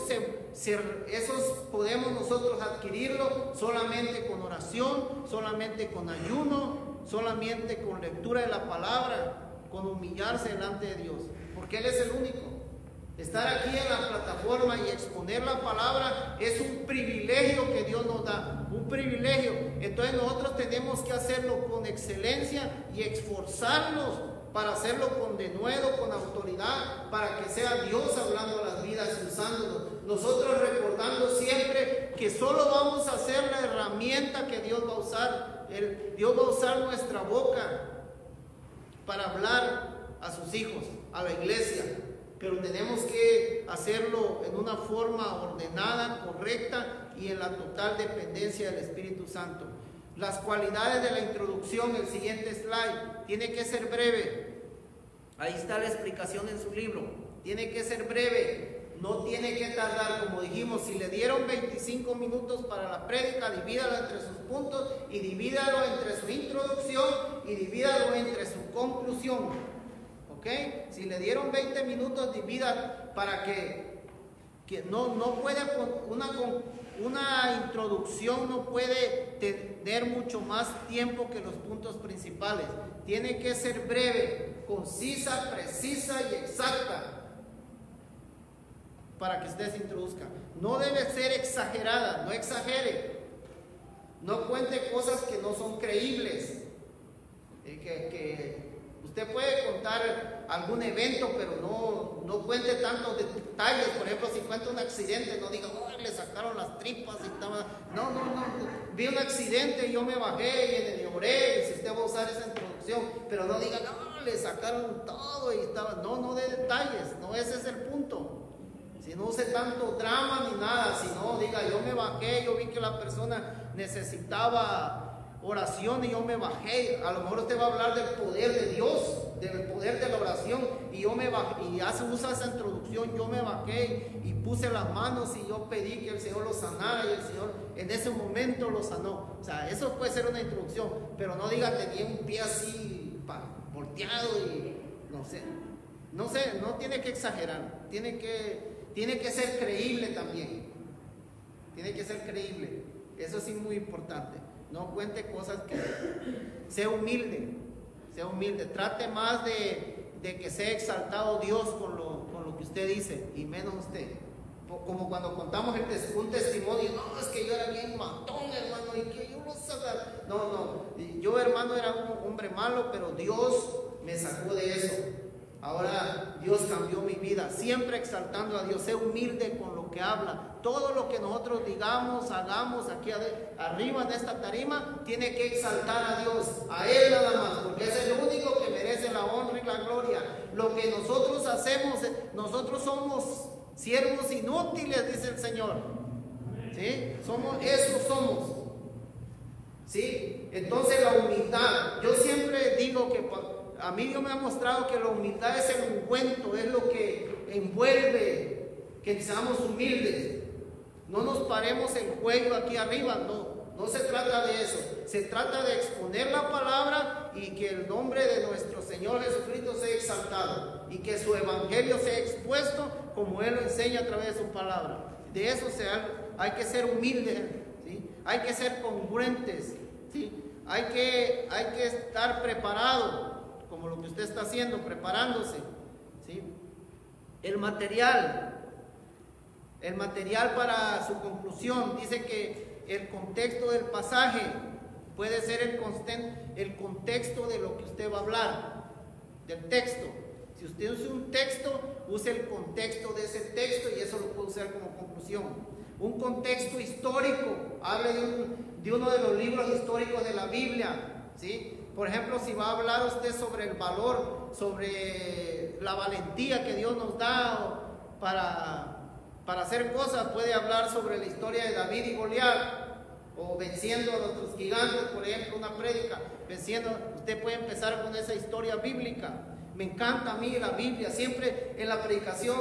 podemos nosotros adquirirlo solamente con oración, solamente con ayuno, solamente con lectura de la palabra, con humillarse delante de Dios, porque Él es el único. Estar aquí en la plataforma y exponer la palabra es un privilegio que Dios nos da, un privilegio. Entonces nosotros tenemos que hacerlo con excelencia y esforzarnos para hacerlo con denuedo, con autoridad, para que sea Dios hablando a las vidas y usándonos. Nosotros recordando siempre que solo vamos a hacer la herramienta que Dios va a usar. Dios va a usar nuestra boca para hablar a sus hijos, a la iglesia. Pero tenemos que hacerlo en una forma ordenada, correcta y en la total dependencia del Espíritu Santo. Las cualidades de la introducción, el siguiente slide, tiene que ser breve. Ahí está la explicación en su libro. Tiene que ser breve. no tiene que tardar, como dijimos, si le dieron 25 minutos para la prédica, divídalo entre sus puntos y divídalo entre su introducción y divídalo entre su conclusión. ¿Ok? Si le dieron 20 minutos, divida para que no puede, una introducción no puede tener mucho más tiempo que los puntos principales. Tiene que ser breve, concisa, precisa y exacta para que usted se introduzca. No debe ser exagerada, no exagere. No cuente cosas que no son creíbles. Que usted puede contar algún evento, pero no cuente tantos detalles. Por ejemplo, si cuenta un accidente, no diga, oh, le sacaron las tripas y estaba... No. Vi un accidente y yo me bajé y lloré. Y si usted va a usar esa introducción, pero no diga, no, le sacaron todo y estaba... No de detalles. No, ese es el punto. Si no use tanto drama ni nada, sino diga, yo me bajé, yo vi que la persona necesitaba oración y yo me bajé. A lo mejor usted va a hablar del poder de Dios, del poder de la oración, y yo me bajé, y usa esa introducción, yo me bajé y puse las manos y yo pedí que el Señor lo sanara y el Señor en ese momento lo sanó. O sea, eso puede ser una introducción, pero no diga, tenía un pie así volteado y no sé, no tiene que exagerar, tiene que ser creíble también. Tiene que ser creíble. Eso sí es muy importante. No cuente cosas que... Sea humilde. Trate más de que sea exaltado Dios con lo que usted dice y menos usted. Como cuando contamos un testimonio. No, es que yo era bien matón, hermano, y que yo lo saca. No. Yo, hermano, era un hombre malo, pero Dios me sacó de eso. Ahora Dios cambió mi vida, siempre exaltando a Dios. Sé humilde con lo que habla. Todo lo que nosotros digamos, hagamos aquí arriba en esta tarima, tiene que exaltar a Dios, a Él nada más, porque es el único que merece la honra y la gloria. Lo que nosotros hacemos, nosotros somos siervos inútiles, dice el Señor. ¿Sí? Somos. ¿Sí? Entonces la humildad, yo siempre digo que a mí Dios me ha mostrado que la humildad es el ungüento, es lo que envuelve que seamos humildes. No nos paremos el cuello aquí arriba, no se trata de eso. Se trata de exponer la palabra y que el nombre de nuestro Señor Jesucristo sea exaltado y que su evangelio sea expuesto como Él lo enseña a través de su palabra. De eso hay que ser humildes, ¿sí? Hay que ser congruentes, ¿sí? Hay que estar preparado, como lo que usted está haciendo, preparándose, ¿sí? El material para su conclusión, dice que el contexto del pasaje puede ser el contexto de lo que usted va a hablar, del texto. Si usted usa un texto, use el contexto de ese texto y eso lo puede usar como conclusión. Un contexto histórico, hable de uno de los libros históricos de la Biblia, ¿sí? Por ejemplo, si va a hablar usted sobre el valor, sobre la valentía que Dios nos da para hacer cosas, puede hablar sobre la historia de David y Goliat, o venciendo a nuestros gigantes, por ejemplo, una prédica, usted puede empezar con esa historia bíblica. Me encanta a mí la Biblia, siempre en la predicación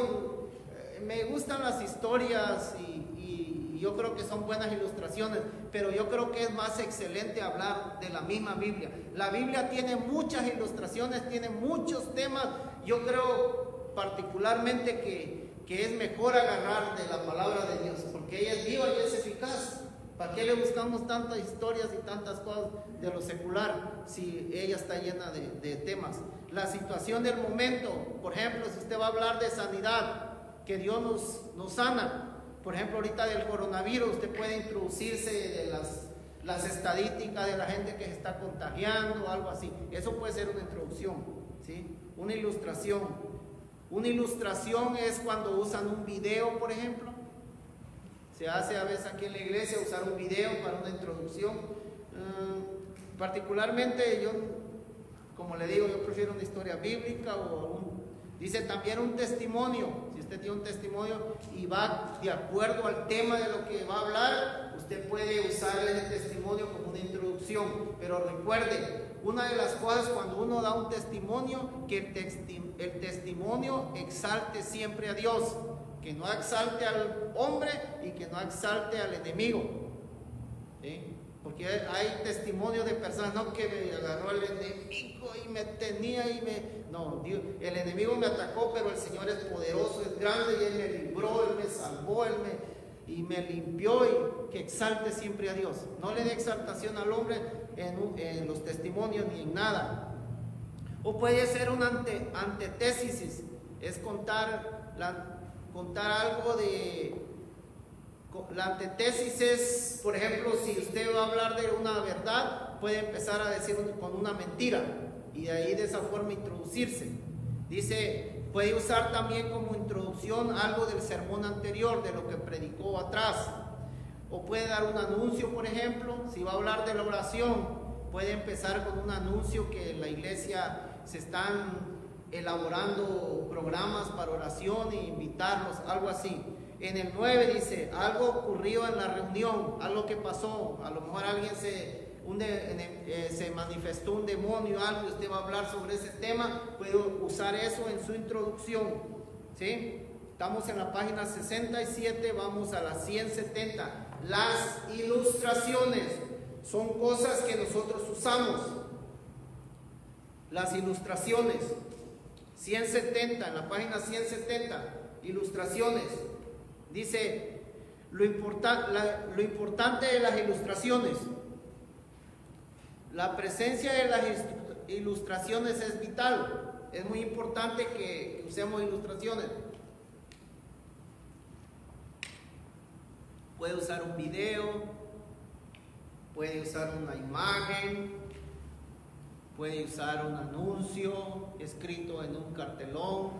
me gustan las historias y yo creo que son buenas ilustraciones, pero yo creo que es más excelente hablar de la misma Biblia. La Biblia tiene muchas ilustraciones, tiene muchos temas. Yo creo particularmente que es mejor agarrar de la palabra de Dios, porque ella es viva y es eficaz. ¿Para qué le buscamos tantas historias y tantas cosas de lo secular si ella está llena de temas? La situación del momento, por ejemplo, si usted va a hablar de sanidad, que Dios nos sana. Por ejemplo, ahorita del coronavirus, usted puede introducirse de las estadísticas de la gente que se está contagiando o algo así. Eso puede ser una introducción, ¿sí? Una ilustración. Una ilustración es cuando usan un video, por ejemplo. Se hace a veces aquí en la iglesia usar un video para una introducción. Particularmente yo, como le digo, yo prefiero una historia bíblica dice también un testimonio. Si usted tiene un testimonio y va de acuerdo al tema de lo que va a hablar, usted puede usar ese testimonio como una introducción. Pero recuerde, una de las cosas cuando uno da un testimonio, que el testimonio exalte siempre a Dios, que no exalte al hombre y que no exalte al enemigo. ¿Sí? Porque hay testimonio de personas, no, que me agarró el enemigo y me tenía y me... No, Dios, el enemigo me atacó, pero el Señor es poderoso, es grande y Él me libró, Él me salvó, y me limpió, y que exalte siempre a Dios. No le dé exaltación al hombre en los testimonios ni en nada. O puede ser una antetésis, es contar algo de... La antetésis es, por ejemplo, si usted va a hablar de una verdad, puede empezar a decir con una mentira y de ahí de esa forma introducirse. Dice, puede usar también como introducción algo del sermón anterior, de lo que predicó atrás. O puede dar un anuncio, por ejemplo, si va a hablar de la oración, puede empezar con un anuncio que en la iglesia se están elaborando programas para oración e invitarlos, algo así. En el 9 dice, algo ocurrió en la reunión, algo que pasó, a lo mejor alguien se manifestó un demonio, algo, y usted va a hablar sobre ese tema, puede usar eso en su introducción. ¿Sí? Estamos en la página 67, vamos a la 170. Las ilustraciones son cosas que nosotros usamos. Las ilustraciones, 170, en la página 170, ilustraciones. Dice, lo importante de las ilustraciones. La presencia de las ilustraciones es vital. Es muy importante que usemos ilustraciones. Puede usar un video, puede usar una imagen, puede usar un anuncio escrito en un cartelón,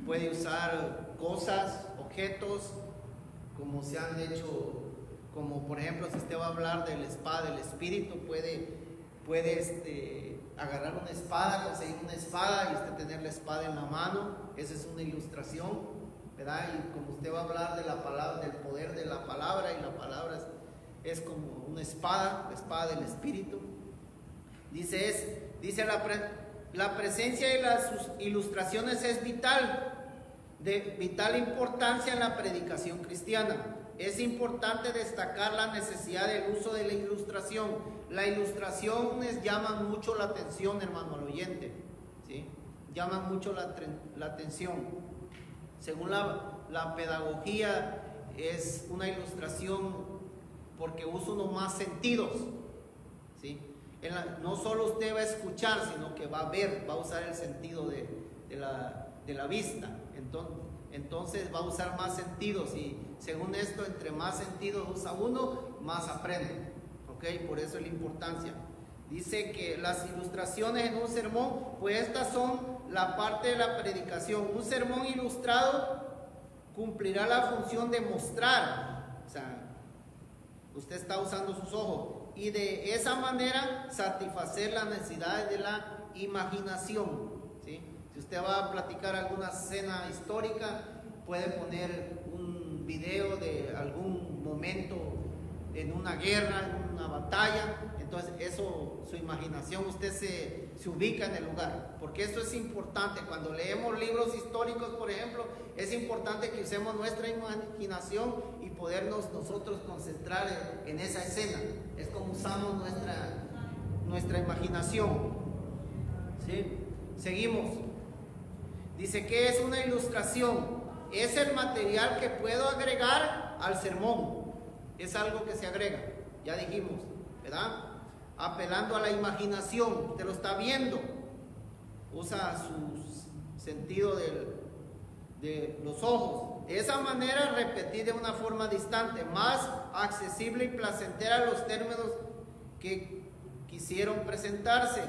puede usar cosas, objetos, como se han hecho, como por ejemplo si usted va a hablar de la espada del Espíritu, puede agarrar una espada, conseguir una espada y usted tener la espada en la mano. Esa es una ilustración, ¿verdad? Y como usted va a hablar de la palabra, del poder de la palabra, y la palabra es como una espada, la espada del Espíritu. Dice la presencia de las ilustraciones es vital, de vital importancia en la predicación cristiana. Es importante destacar la necesidad del uso de la ilustración. La ilustración llama mucho la atención, hermano, al oyente, ¿sí? Llama mucho la atención. Según la pedagogía, es una ilustración porque usa unos más sentidos, ¿sí? No solo usted va a escuchar, sino que va a ver, va a usar el sentido de la vista. Entonces va a usar más sentidos, y según esto, entre más sentidos usa uno, más aprende. ¿Ok? Por eso es la importancia. Dice que las ilustraciones en un sermón, pues estas son la parte de la predicación. Un sermón ilustrado cumplirá la función de mostrar, o sea, usted está usando sus ojos, y de esa manera satisfacer las necesidades de la imaginación. ¿Sí? Si usted va a platicar alguna escena histórica, puede poner un video de algún momento en una guerra, en una batalla. Entonces eso, su imaginación, usted se ubica en el lugar, porque eso es importante. Cuando leemos libros históricos, por ejemplo, es importante que usemos nuestra imaginación y podernos nosotros concentrar en esa escena. Es como usamos nuestra imaginación. ¿Sí? Seguimos. Dice que es una ilustración. Es el material que puedo agregar al sermón. Es algo que se agrega. Ya dijimos, ¿verdad? Apelando a la imaginación. Usted lo está viendo. Usa su sentido de los ojos. De esa manera, repetir de una forma distante, más accesible y placentera los términos que quisieron presentarse.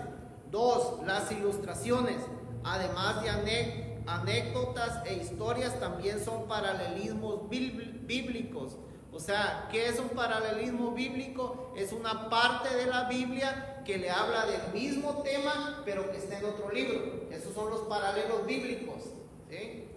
2. Las ilustraciones, además de anécdotas e historias, también son paralelismos bíblicos. O sea, ¿qué es un paralelismo bíblico? Es una parte de la Biblia que le habla del mismo tema, pero que está en otro libro. Esos son los paralelos bíblicos, ¿sí?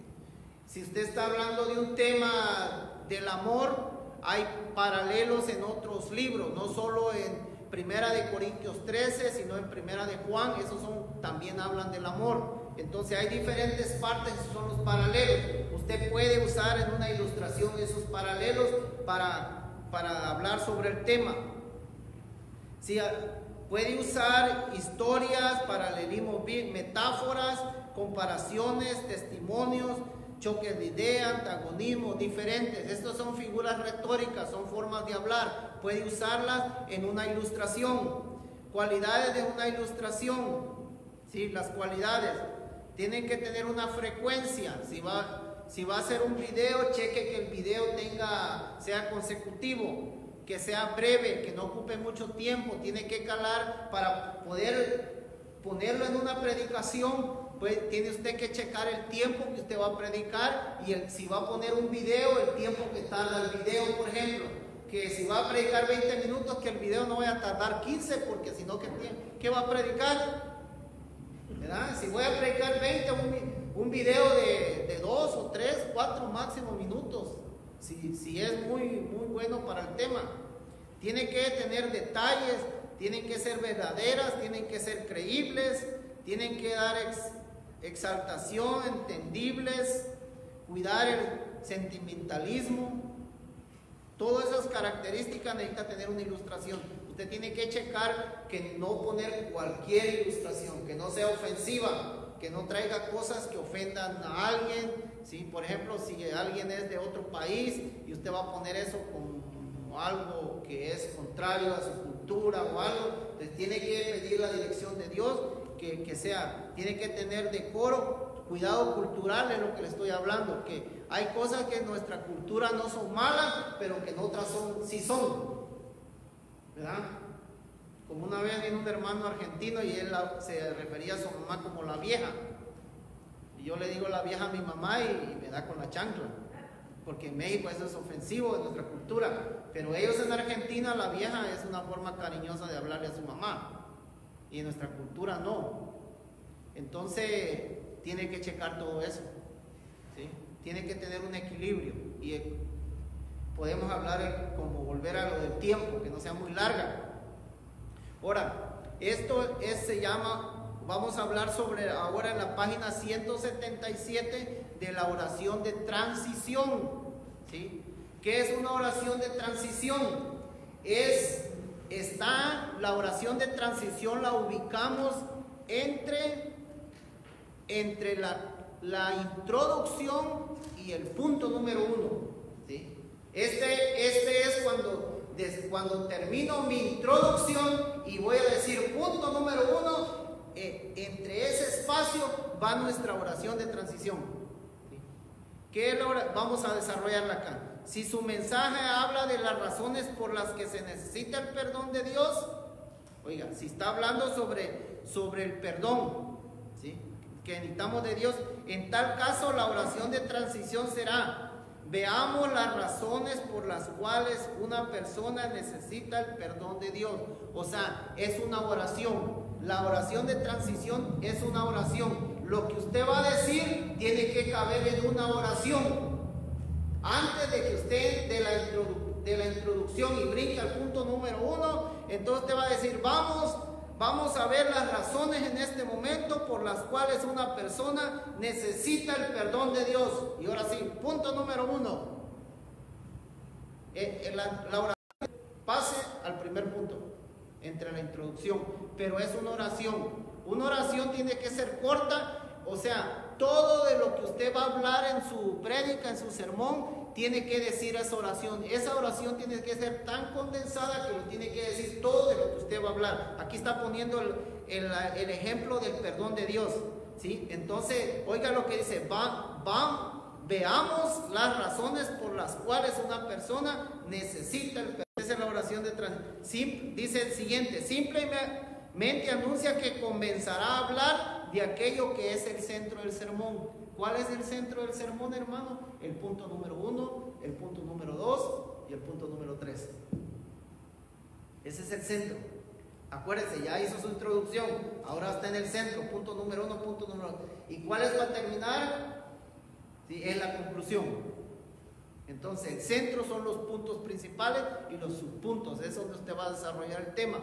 Si usted está hablando de un tema del amor, hay paralelos en otros libros, no solo en Primera de Corintios 13, sino en Primera de Juan. Esos también hablan del amor. Entonces hay diferentes partes, son los paralelos. Usted puede usar en una ilustración esos paralelos para hablar sobre el tema. Sí, puede usar historias, paralelismos, metáforas, comparaciones, testimonios, choques de ideas, antagonismos diferentes. Estas son figuras retóricas, son formas de hablar. Puede usarlas en una ilustración. Cualidades de una ilustración. ¿Sí? Las cualidades tienen que tener una frecuencia. Si va a hacer un video, cheque que el video sea consecutivo, que sea breve, que no ocupe mucho tiempo. Tiene que calar para poder ponerlo en una predicación. Pues tiene usted que checar el tiempo que usted va a predicar y si va a poner un video, el tiempo que tarda el video, por ejemplo. Que si va a predicar 20 minutos, que el video no vaya a tardar 15, porque si no, ¿qué va a predicar? ¿Verdad? Si voy a predicar 20, un video de 2 o 3, 4 máximo minutos, si es muy bueno para el tema. Tiene que tener detalles, tienen que ser verdaderas, tienen que ser creíbles, tienen que dar exaltación, entendibles, cuidar el sentimentalismo. Todas esas características necesita tener una ilustración. Usted tiene que checar que no poner cualquier ilustración, que no sea ofensiva, que no traiga cosas que ofendan a alguien. ¿Sí? Por ejemplo, si alguien es de otro país y usted va a poner eso como algo que es contrario a su cultura o algo, entonces tiene que pedir la dirección de Dios, que sea, tiene que tener decoro. Cuidado cultural es lo que le estoy hablando, que hay cosas que en nuestra cultura no son malas, pero que en otras sí son, ¿verdad? Como una vez vino un hermano argentino y él se refería a su mamá como la vieja, y yo le digo la vieja a mi mamá y me da con la chancla, porque en México eso es ofensivo en nuestra cultura, pero ellos en Argentina la vieja es una forma cariñosa de hablarle a su mamá, y en nuestra cultura no. Entonces tiene que checar todo eso, ¿sí? Tiene que tener un equilibrio y podemos hablar como volver a lo del tiempo, que no sea muy larga. Ahora, se llama, vamos a hablar sobre ahora en la página 177 de la oración de transición, ¿sí? ¿Qué es una oración de transición? La oración de transición la ubicamos entre la introducción y el punto número 1, ¿sí? Este es cuando termino mi introducción y voy a decir punto número 1, entre ese espacio va nuestra oración de transición, ¿sí? Vamos a desarrollarla acá. Si su mensaje habla de las razones por las que se necesita el perdón de Dios, oiga, si está hablando sobre el perdón, ¿sí?, que necesitamos de Dios, en tal caso la oración de transición será: veamos las razones por las cuales una persona necesita el perdón de Dios. O sea, es una oración. La oración de transición es una oración. Lo que usted va a decir tiene que caber en una oración. Antes de que usted de la introducción y brinque al punto número 1, entonces usted va a decir: vamos a ver las razones en este momento por las cuales una persona necesita el perdón de Dios. Y ahora sí, punto número 1. La oración pase al primer punto, entre la introducción, pero es una oración. Una oración tiene que ser corta, o sea, todo de lo que usted va a hablar en su prédica, en su sermón, tiene que decir esa oración. Esa oración tiene que ser tan condensada que lo tiene que decir todo de lo que usted va a hablar. Aquí está poniendo el ejemplo del perdón de Dios, ¿sí? Entonces, oiga lo que dice: veamos las razones por las cuales una persona necesita el perdón. Esa es la oración de transición. Dice el siguiente: simplemente anuncia que comenzará a hablar de aquello que es el centro del sermón. ¿Cuál es el centro del sermón, hermano? El punto número 1, el punto número 2 y el punto número 3. Ese es el centro. Acuérdense, ya hizo su introducción, ahora está en el centro, punto número 1, punto número 2. ¿Y cuál es para terminar? Sí, es la conclusión. Entonces, el centro son los puntos principales y los subpuntos, es donde usted va a desarrollar el tema,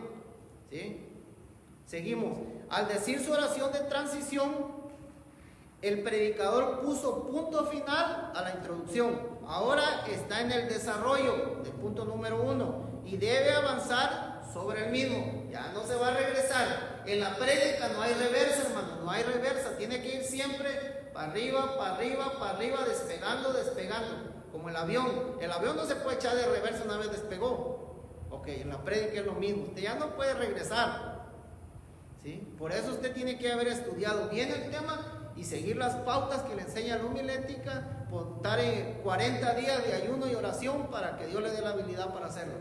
¿sí? Seguimos. Al decir su oración de transición, El predicador puso punto final a la introducción. Ahora está en el desarrollo del punto número 1 y debe avanzar sobre el mismo. Ya no se va a regresar. En la prédica no hay reversa, hermano, no hay reversa. Tiene que ir siempre para arriba, para arriba, para arriba, despegando, despegando. Como el avión. El avión no se puede echar de reversa una vez despegó. Ok, en la prédica es lo mismo. Usted ya no puede regresar. ¿Sí? Por eso usted tiene que haber estudiado bien el tema y seguir las pautas que le enseña la homilética, por estar en 40 días de ayuno y oración para que Dios le dé la habilidad para hacerlo.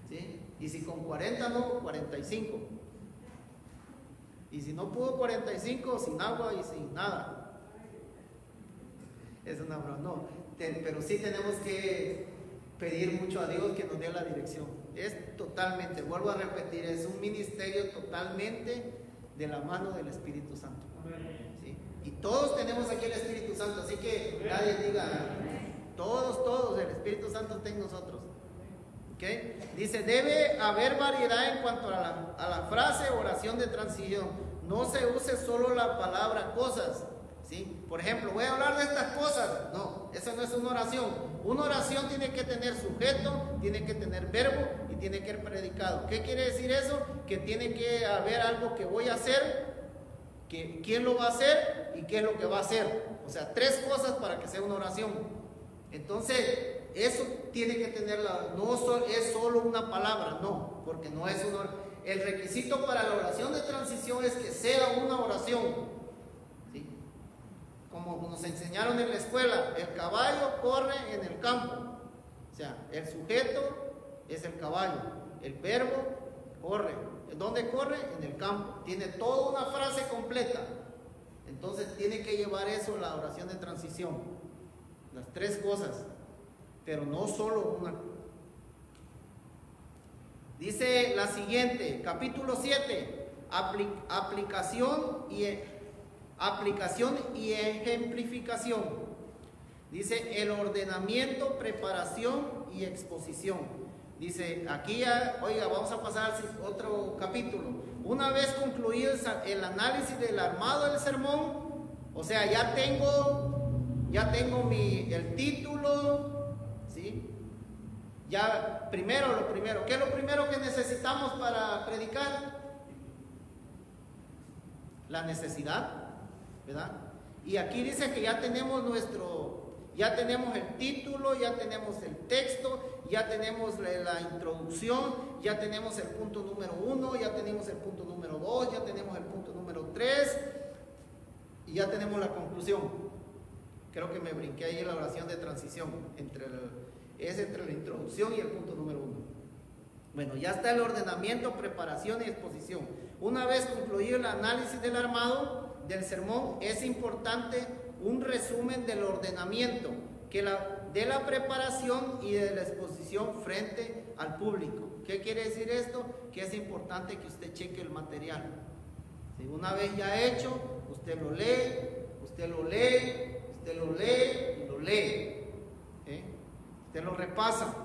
¿Sí? Y si con 40 no, 45. Y si no pudo 45, sin agua y sin nada. Es una broma, no. Pero sí tenemos que pedir mucho a Dios que nos dé la dirección. Es totalmente, vuelvo a repetir, es un ministerio totalmente de la mano del Espíritu Santo. ¿Sí? Y todos tenemos aquí el Espíritu Santo, así que nadie diga, todos, el Espíritu Santo está en nosotros. ¿Okay? Dice, debe haber variedad en cuanto a la frase oración de transición. No se use solo la palabra cosas. ¿Sí? Por ejemplo, voy a hablar de estas cosas. No, esa no es una oración. Una oración tiene que tener sujeto, tiene que tener verbo y tiene que ser predicado. ¿Qué quiere decir eso? Que tiene que haber algo que voy a hacer, que quién lo va a hacer y qué es lo que va a hacer. O sea, 3 cosas para que sea una oración. Entonces, eso tiene que tener no es solo una palabra, no, porque no es una. El requisito para la oración de transición es que sea una oración. Como nos enseñaron en la escuela, el caballo corre en el campo. O sea, el sujeto es el caballo, el verbo corre. ¿Dónde corre? En el campo. Tiene toda una frase completa. Entonces tiene que llevar eso la oración de transición. Las 3 cosas, pero no solo una. Dice la siguiente, capítulo 7, aplicación y ejemplificación. Dice el ordenamiento, preparación y exposición. Dice aquí ya, oiga, vamos a pasar a otro capítulo. Una vez concluido el análisis del armado del sermón, o sea, ya tengo el título, ¿sí? Ya, lo primero, ¿qué es lo primero que necesitamos para predicar? La necesidad. ¿Verdad? Y aquí dice que ya tenemos el título, ya tenemos el texto, ya tenemos la introducción, ya tenemos el punto número 1, ya tenemos el punto número 2, ya tenemos el punto número 3 y ya tenemos la conclusión. Creo que me brinqué ahí en la oración de transición, entre la introducción y el punto número 1. Bueno, ya está el ordenamiento, preparación y exposición. Una vez concluido el análisis del armado del sermón, es importante un resumen del ordenamiento, de la preparación y de la exposición frente al público. ¿Qué quiere decir esto? Que es importante que usted cheque el material. Si una vez ya hecho, usted lo lee, usted lo lee, usted lo lee y lo lee. Usted lo repasa.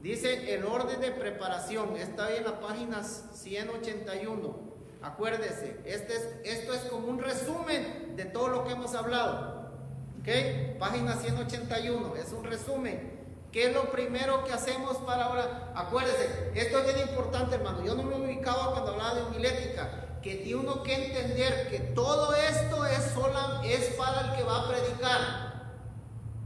Dice el orden de preparación, está ahí en la página 181. Acuérdese, esto es como un resumen de todo lo que hemos hablado. ¿Ok? Página 181, es un resumen. ¿Qué es lo primero que hacemos para ahora? Acuérdese, esto es bien importante, hermano. Yo no me ubicaba cuando hablaba de homilética, que tiene uno que entender que todo esto es para el que va a predicar.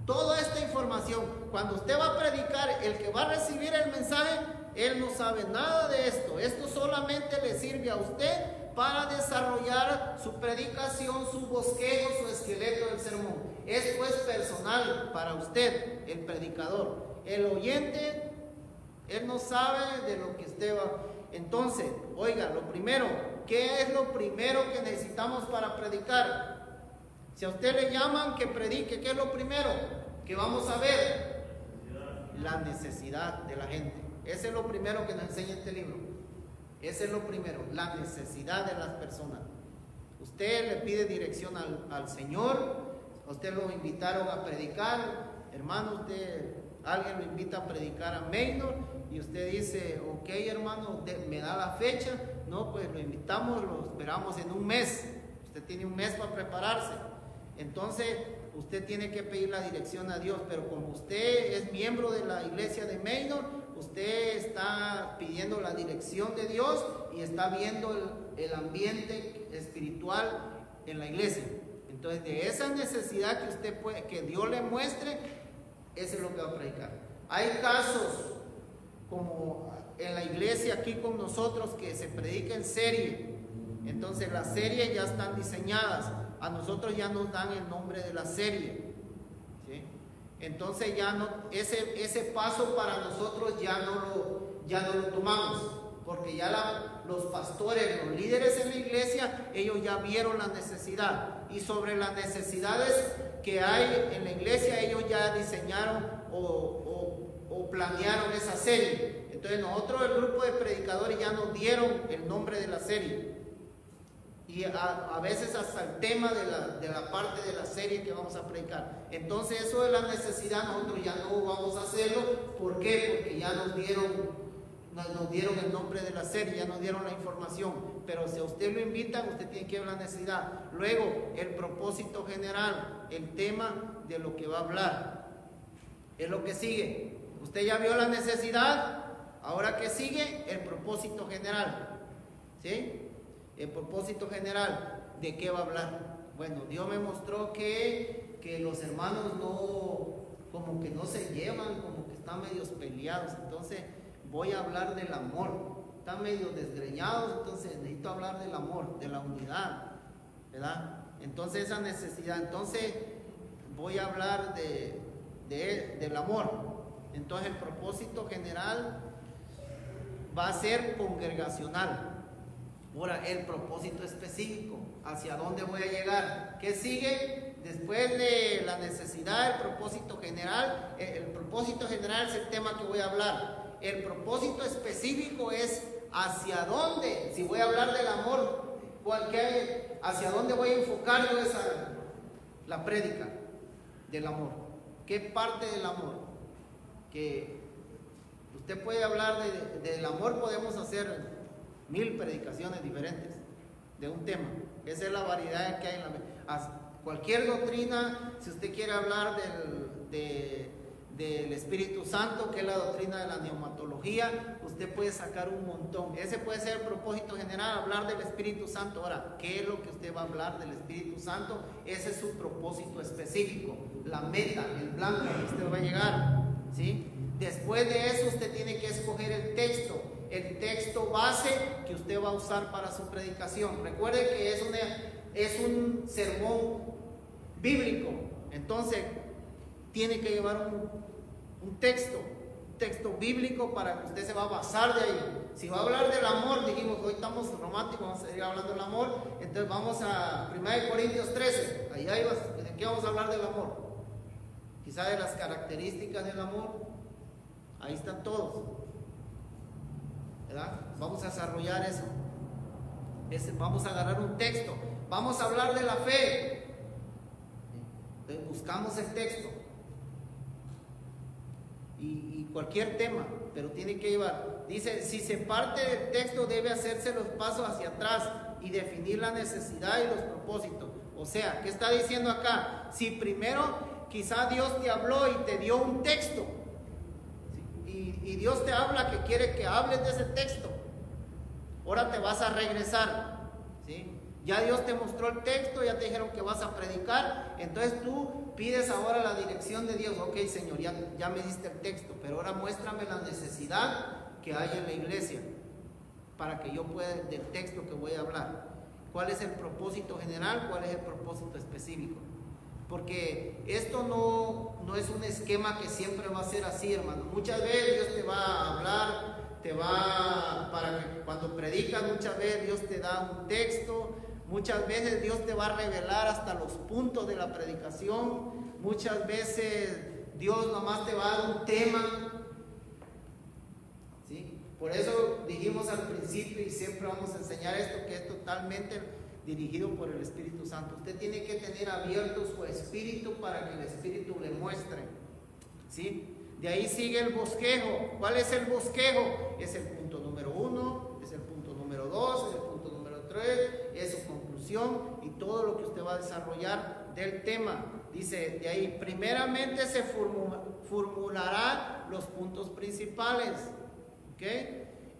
Toda esta información, cuando usted va a predicar, el que va a recibir el mensaje, él no sabe nada de esto. Esto solamente le sirve a usted para desarrollar su predicación, su bosquejo, su esqueleto del sermón. Esto es personal para usted, el predicador. El oyente, él no sabe de lo que usted va. Entonces, oiga, lo primero, ¿qué es lo primero que necesitamos para predicar? Si a usted le llaman que predique, ¿qué es lo primero que vamos a ver? La necesidad de la gente. Ese es lo primero que nos enseña este libro. Ese es lo primero, la necesidad de las personas. Usted le pide dirección al Señor, usted lo invitaron a predicar, hermano, alguien lo invita a predicar a Maynor y usted dice, ok, hermano, me da la fecha. No, pues lo invitamos, lo esperamos en un mes. Usted tiene un mes para prepararse. Entonces, usted tiene que pedir la dirección a Dios, pero como usted es miembro de la iglesia de Maynor, usted está pidiendo la dirección de Dios y está viendo el ambiente espiritual en la iglesia. Entonces, de esa necesidad que usted puede, que Dios le muestre, eso es lo que va a predicar. Hay casos como en la iglesia aquí con nosotros que se predica en serie. Entonces las series ya están diseñadas. A nosotros ya nos dan el nombre de la serie, ¿sí? Entonces ya no, ese paso para nosotros ya no lo tomamos, porque ya los pastores, los líderes en la iglesia, ellos ya vieron la necesidad, y sobre las necesidades que hay en la iglesia ellos ya diseñaron o planearon esa serie. Entonces nosotros, el grupo de predicadores, ya nos dieron el nombre de la serie. Y a veces hasta el tema de la parte de la serie que vamos a predicar. Entonces eso de la necesidad nosotros ya no vamos a hacerlo. ¿Por qué? Porque ya nos dieron el nombre de la serie, ya nos dieron la información. Pero si a usted lo invitan, usted tiene que ver la necesidad. Luego, el propósito general, el tema de lo que va a hablar. Es lo que sigue. Usted ya vio la necesidad, ahora que sigue, el propósito general. ¿Sí? El propósito general, ¿de qué va a hablar? Bueno, Dios me mostró que los hermanos como que no se llevan, como que están medios peleados. Entonces voy a hablar del amor. Están medio desgreñados, entonces necesito hablar del amor, de la unidad, ¿verdad? Entonces esa necesidad, entonces voy a hablar del amor. Entonces el propósito general va a ser congregacional. Ahora, el propósito específico, ¿hacia dónde voy a llegar? ¿Qué sigue? Después de la necesidad, el propósito general. El propósito general es el tema que voy a hablar. El propósito específico es hacia dónde, si voy a hablar del amor, hacia dónde voy a enfocar yo la prédica del amor. ¿Qué parte del amor? Que usted puede hablar del amor, podemos hacer 1000 predicaciones diferentes de un tema. Esa es la variedad que hay en cualquier doctrina. Si usted quiere hablar del Espíritu Santo, que es la doctrina de la neumatología, usted puede sacar un montón. Ese puede ser el propósito general, hablar del Espíritu Santo. Ahora, ¿qué es lo que usted va a hablar del Espíritu Santo? Ese es su propósito específico, la meta, el blanco que usted va a llegar, ¿sí? Después de eso, usted tiene que escoger el texto base que usted va a usar para su predicación. Recuerde que es un sermón bíblico. Entonces tiene que llevar un texto bíblico para que usted se va a basar de ahí. Si va a hablar del amor, dijimos, hoy estamos románticos, vamos a seguir hablando del amor. Entonces vamos a 1 Corintios 13. ¿De qué vamos a hablar del amor? Quizá de las características del amor. Ahí están todos, ¿verdad? Vamos a desarrollar eso. Vamos a agarrar un texto. Vamos a hablar de la fe. Entonces buscamos el texto. Y cualquier tema, pero tiene que llevar. Dice, si se parte del texto, debe hacerse los pasos hacia atrás y definir la necesidad y los propósitos. O sea, ¿qué está diciendo acá? Si primero quizá Dios te habló y te dio un texto, y Dios te habla que quiere que hables de ese texto, ahora te vas a regresar, ¿sí? Ya Dios te mostró el texto, ya te dijeron que vas a predicar, entonces tú pides ahora la dirección de Dios. Ok, Señor, ya me diste el texto, pero ahora muéstrame la necesidad que hay en la iglesia para que yo pueda, del texto que voy a hablar, cuál es el propósito general, cuál es el propósito específico. Porque esto no es un esquema que siempre va a ser así, hermano. Muchas veces Dios te va a hablar, para que cuando predicas, muchas veces Dios te da un texto, muchas veces Dios te va a revelar hasta los puntos de la predicación, muchas veces Dios nomás te va a dar un tema, ¿sí? Por eso dijimos al principio, y siempre vamos a enseñar esto, que es totalmente dirigido por el Espíritu Santo. Usted tiene que tener abierto su espíritu para que el Espíritu le muestre, ¿sí? De ahí sigue el bosquejo. ¿Cuál es el bosquejo? Es el punto número 1, es el punto número 2, es el punto número 3, es su conclusión. introducción y todo lo que usted va a desarrollar del tema. Dice de ahí, primeramente se formularán los puntos principales, ¿ok?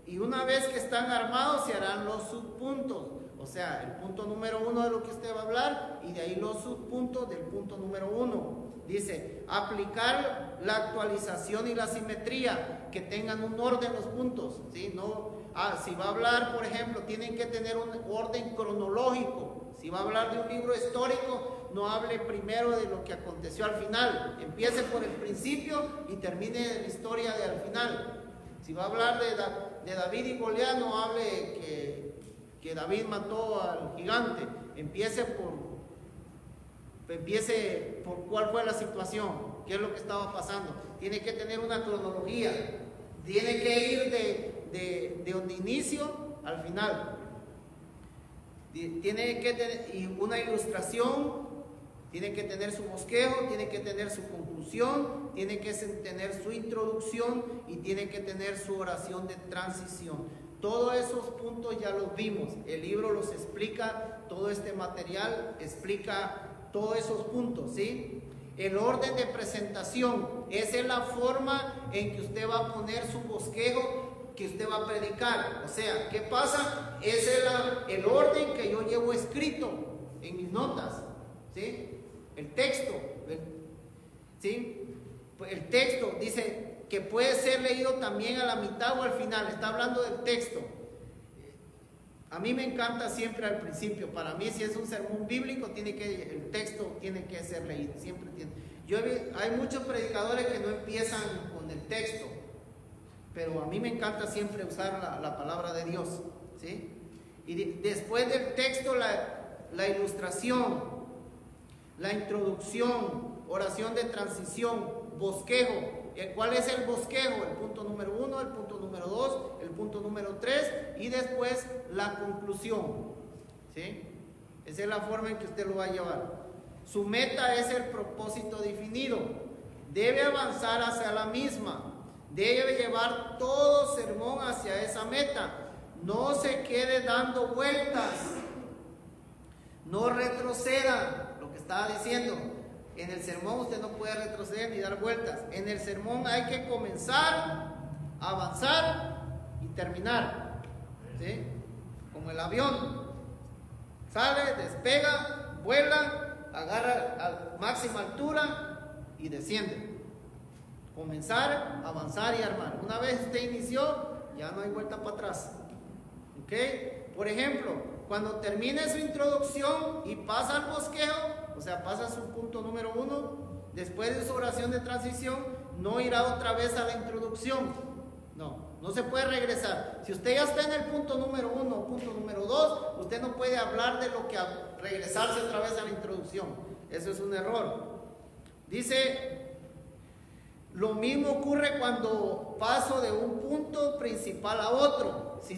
Y una vez que están armados se harán los subpuntos, o sea, el punto número 1 de lo que usted va a hablar y de ahí los subpuntos del punto número 1. Dice, aplicar la actualización y la simetría, que tengan un orden los puntos, ¿sí? No, si va a hablar, por ejemplo, tienen que tener un orden cronológico. Si va a hablar de un libro histórico, no hable primero de lo que aconteció al final. Empiece por el principio y termine en la historia de al final. Si va a hablar de David y Goliat, no hable que David mató al gigante. Empiece por cuál fue la situación, qué es lo que estaba pasando. Tiene que tener una cronología. Tiene que ir de un inicio al final. Tiene que tener una ilustración, tiene que tener su bosquejo, tiene que tener su conclusión, tiene que tener su introducción y tiene que tener su oración de transición. Todos esos puntos ya los vimos. El libro los explica, todo este material explica todos esos puntos, ¿sí? El orden de presentación, esa es la forma en que usted va a poner su bosquejo que usted va a predicar. O sea, ¿qué pasa? Ese es el orden que yo llevo escrito en mis notas, ¿sí? El texto, ¿sí? El texto dice que puede ser leído también a la mitad o al final. Está hablando del texto. A mí me encanta siempre al principio. Para mí, si es un sermón bíblico, el texto tiene que ser leído. Siempre tiene. Hay muchos predicadores que no empiezan con el texto, pero a mí me encanta siempre usar la palabra de Dios, ¿sí? Y después del texto, la ilustración, la introducción, oración de transición, bosquejo. ¿Cuál es el bosquejo? El punto número 1, el punto número 2, el punto número 3 y después la conclusión, ¿sí? Esa es la forma en que usted lo va a llevar. Su meta es el propósito definido. Debe avanzar hacia la misma. Debe llevar todo sermón hacia esa meta. No se quede dando vueltas. No retroceda. Lo que estaba diciendo. En el sermón usted no puede retroceder ni dar vueltas. En el sermón hay que comenzar, avanzar y terminar, ¿sí? Como el avión. Sale, despega, vuela, agarra a máxima altura y desciende. Comenzar, avanzar y armar. Una vez usted inició, ya no hay vuelta para atrás. ¿Ok? Por ejemplo, cuando termine su introducción y pasa al bosquejo, o sea, pasa su punto número 1, después de su oración de transición, no irá otra vez a la introducción. No se puede regresar. Si usted ya está en el punto número 1 o punto número 2, usted no puede hablar de lo que regresarse otra vez a la introducción. Eso es un error. Dice, lo mismo ocurre cuando paso de un punto principal a otro. Si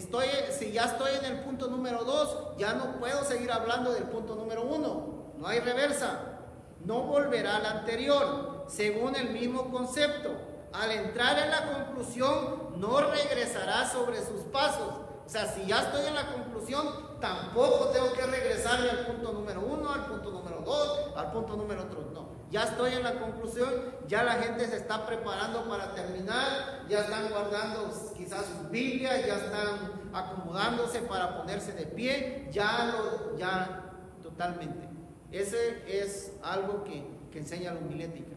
ya estoy en el punto número 2, ya no puedo seguir hablando del punto número 1. No hay reversa. No volverá al anterior, según el mismo concepto. Al entrar en la conclusión, no regresará sobre sus pasos. O sea, si ya estoy en la conclusión, tampoco tengo que regresarme al punto número 1, al punto número 2, al punto número 3. No, ya estoy en la conclusión, ya la gente se está preparando para terminar, ya están guardando quizás sus Biblias, ya están acomodándose para ponerse de pie, ya totalmente. Ese es algo que enseña la homilética.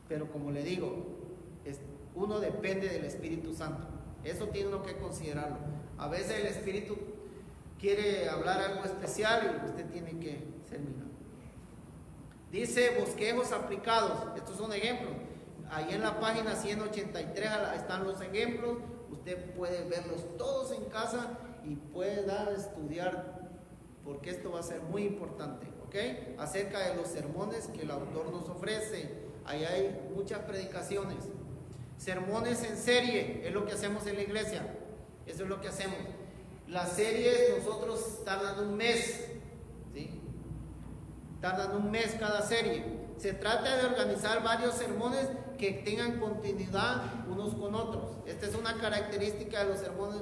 Pero como le digo, uno depende del Espíritu Santo. Eso tiene uno que considerarlo. A veces el Espíritu quiere hablar algo especial y usted tiene que terminar. Dice bosquejos aplicados. Estos son ejemplos. Ahí en la página 183 están los ejemplos. Usted puede verlos todos en casa y puede dar a estudiar, porque esto va a ser muy importante, ¿ok? Acerca de los sermones que el autor nos ofrece. Ahí hay muchas predicaciones. Sermones en serie es lo que hacemos en la iglesia. Eso es lo que hacemos. Las series nosotros tardan un mes, ¿sí? Tardan un mes cada serie. Se trata de organizar varios sermones que tengan continuidad unos con otros. Esta es una característica de los sermones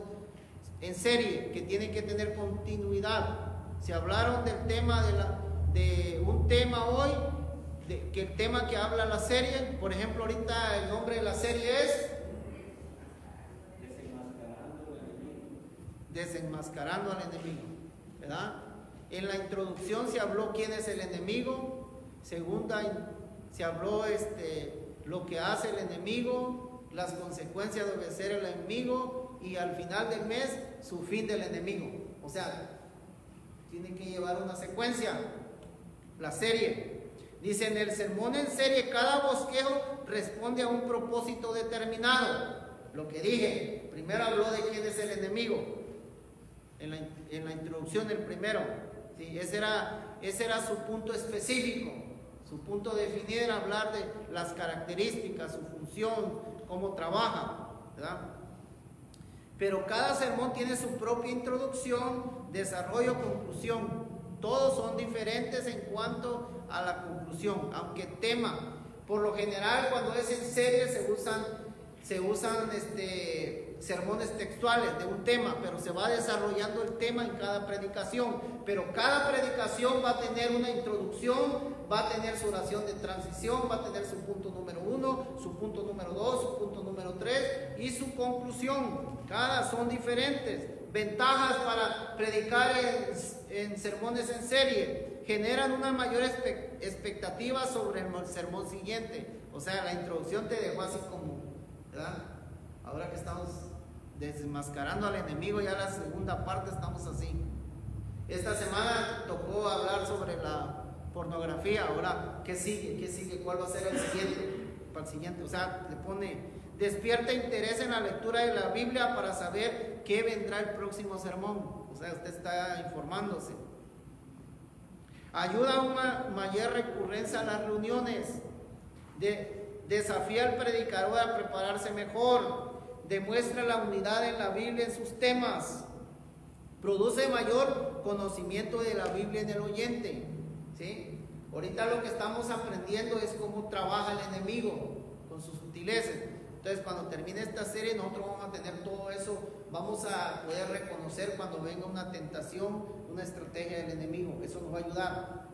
en serie, que tienen que tener continuidad, se hablaron del tema de un tema hoy, que el tema que habla la serie, por ejemplo, ahorita el nombre de la serie es Desenmascarando al enemigo, ¿verdad? En la introducción se habló quién es el enemigo. Segunda, se habló lo que hace el enemigo, las consecuencias de obedecer al enemigo, y al final del mes su fin del enemigo. O sea, tiene que llevar una secuencia la serie. Dice: en el sermón en serie, cada bosquejo responde a un propósito determinado. Lo que dije, primero habló de quién es el enemigo en la introducción, el primero, ¿sí? Ese era su punto específico. Su punto definido era hablar de las características, su función, cómo trabaja, ¿verdad? Pero cada sermón tiene su propia introducción, desarrollo, conclusión. Todos son diferentes en cuanto a la conclusión, aunque tema. Por lo general, cuando es en serie se usan sermones textuales de un tema, pero se va desarrollando el tema en cada predicación. Pero cada predicación va a tener una introducción, va a tener su oración de transición, va a tener su punto número 1, su punto número 2, su punto número 3 y su conclusión. Cada son diferentes. Ventajas para predicar en sermones en serie: generan una mayor expectativa sobre el sermón siguiente. O sea, la introducción te dejó así como, ¿verdad? Ahora que estamos desenmascarando al enemigo, ya la segunda parte estamos así. Esta semana tocó hablar sobre la pornografía. Ahora, ¿qué sigue? ¿Qué sigue? ¿Cuál va a ser el siguiente? Para el siguiente, o sea, le pone, despierta interés en la lectura de la Biblia para saber qué vendrá el próximo sermón. O sea, usted está informándose. Ayuda a una mayor recurrencia a las reuniones. Desafía al predicador a prepararse mejor. Demuestra la unidad en la Biblia en sus temas. Produce mayor conocimiento de la Biblia en el oyente, ¿sí? Ahorita lo que estamos aprendiendo es cómo trabaja el enemigo con sus sutilezas. Entonces, cuando termine esta serie, nosotros vamos a tener todo eso. Vamos a poder reconocer cuando venga una tentación, una estrategia del enemigo. Eso nos va a ayudar.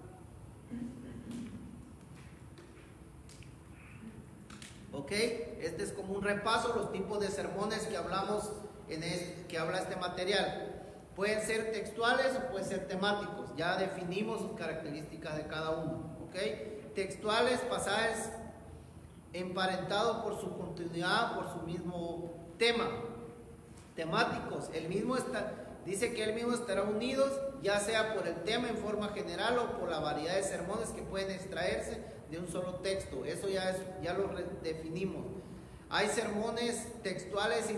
Ok, este es como un repaso, los tipos de sermones que hablamos que habla este material. Pueden ser textuales o pueden ser temáticos. Ya definimos sus características de cada uno. Ok, textuales, pasajes emparentados por su continuidad, por su mismo tema. Temáticos, dice que él mismo estará unidos, ya sea por el tema en forma general o por la variedad de sermones que pueden extraerse de un solo texto. Eso ya lo definimos. Hay sermones textuales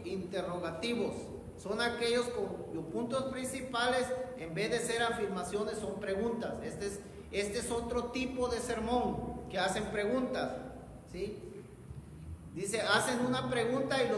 interrogativos. Son aquellos cuyos puntos principales, en vez de ser afirmaciones, son preguntas. Este es otro tipo de sermón, que hacen preguntas, ¿sí? Dice, hacen una pregunta y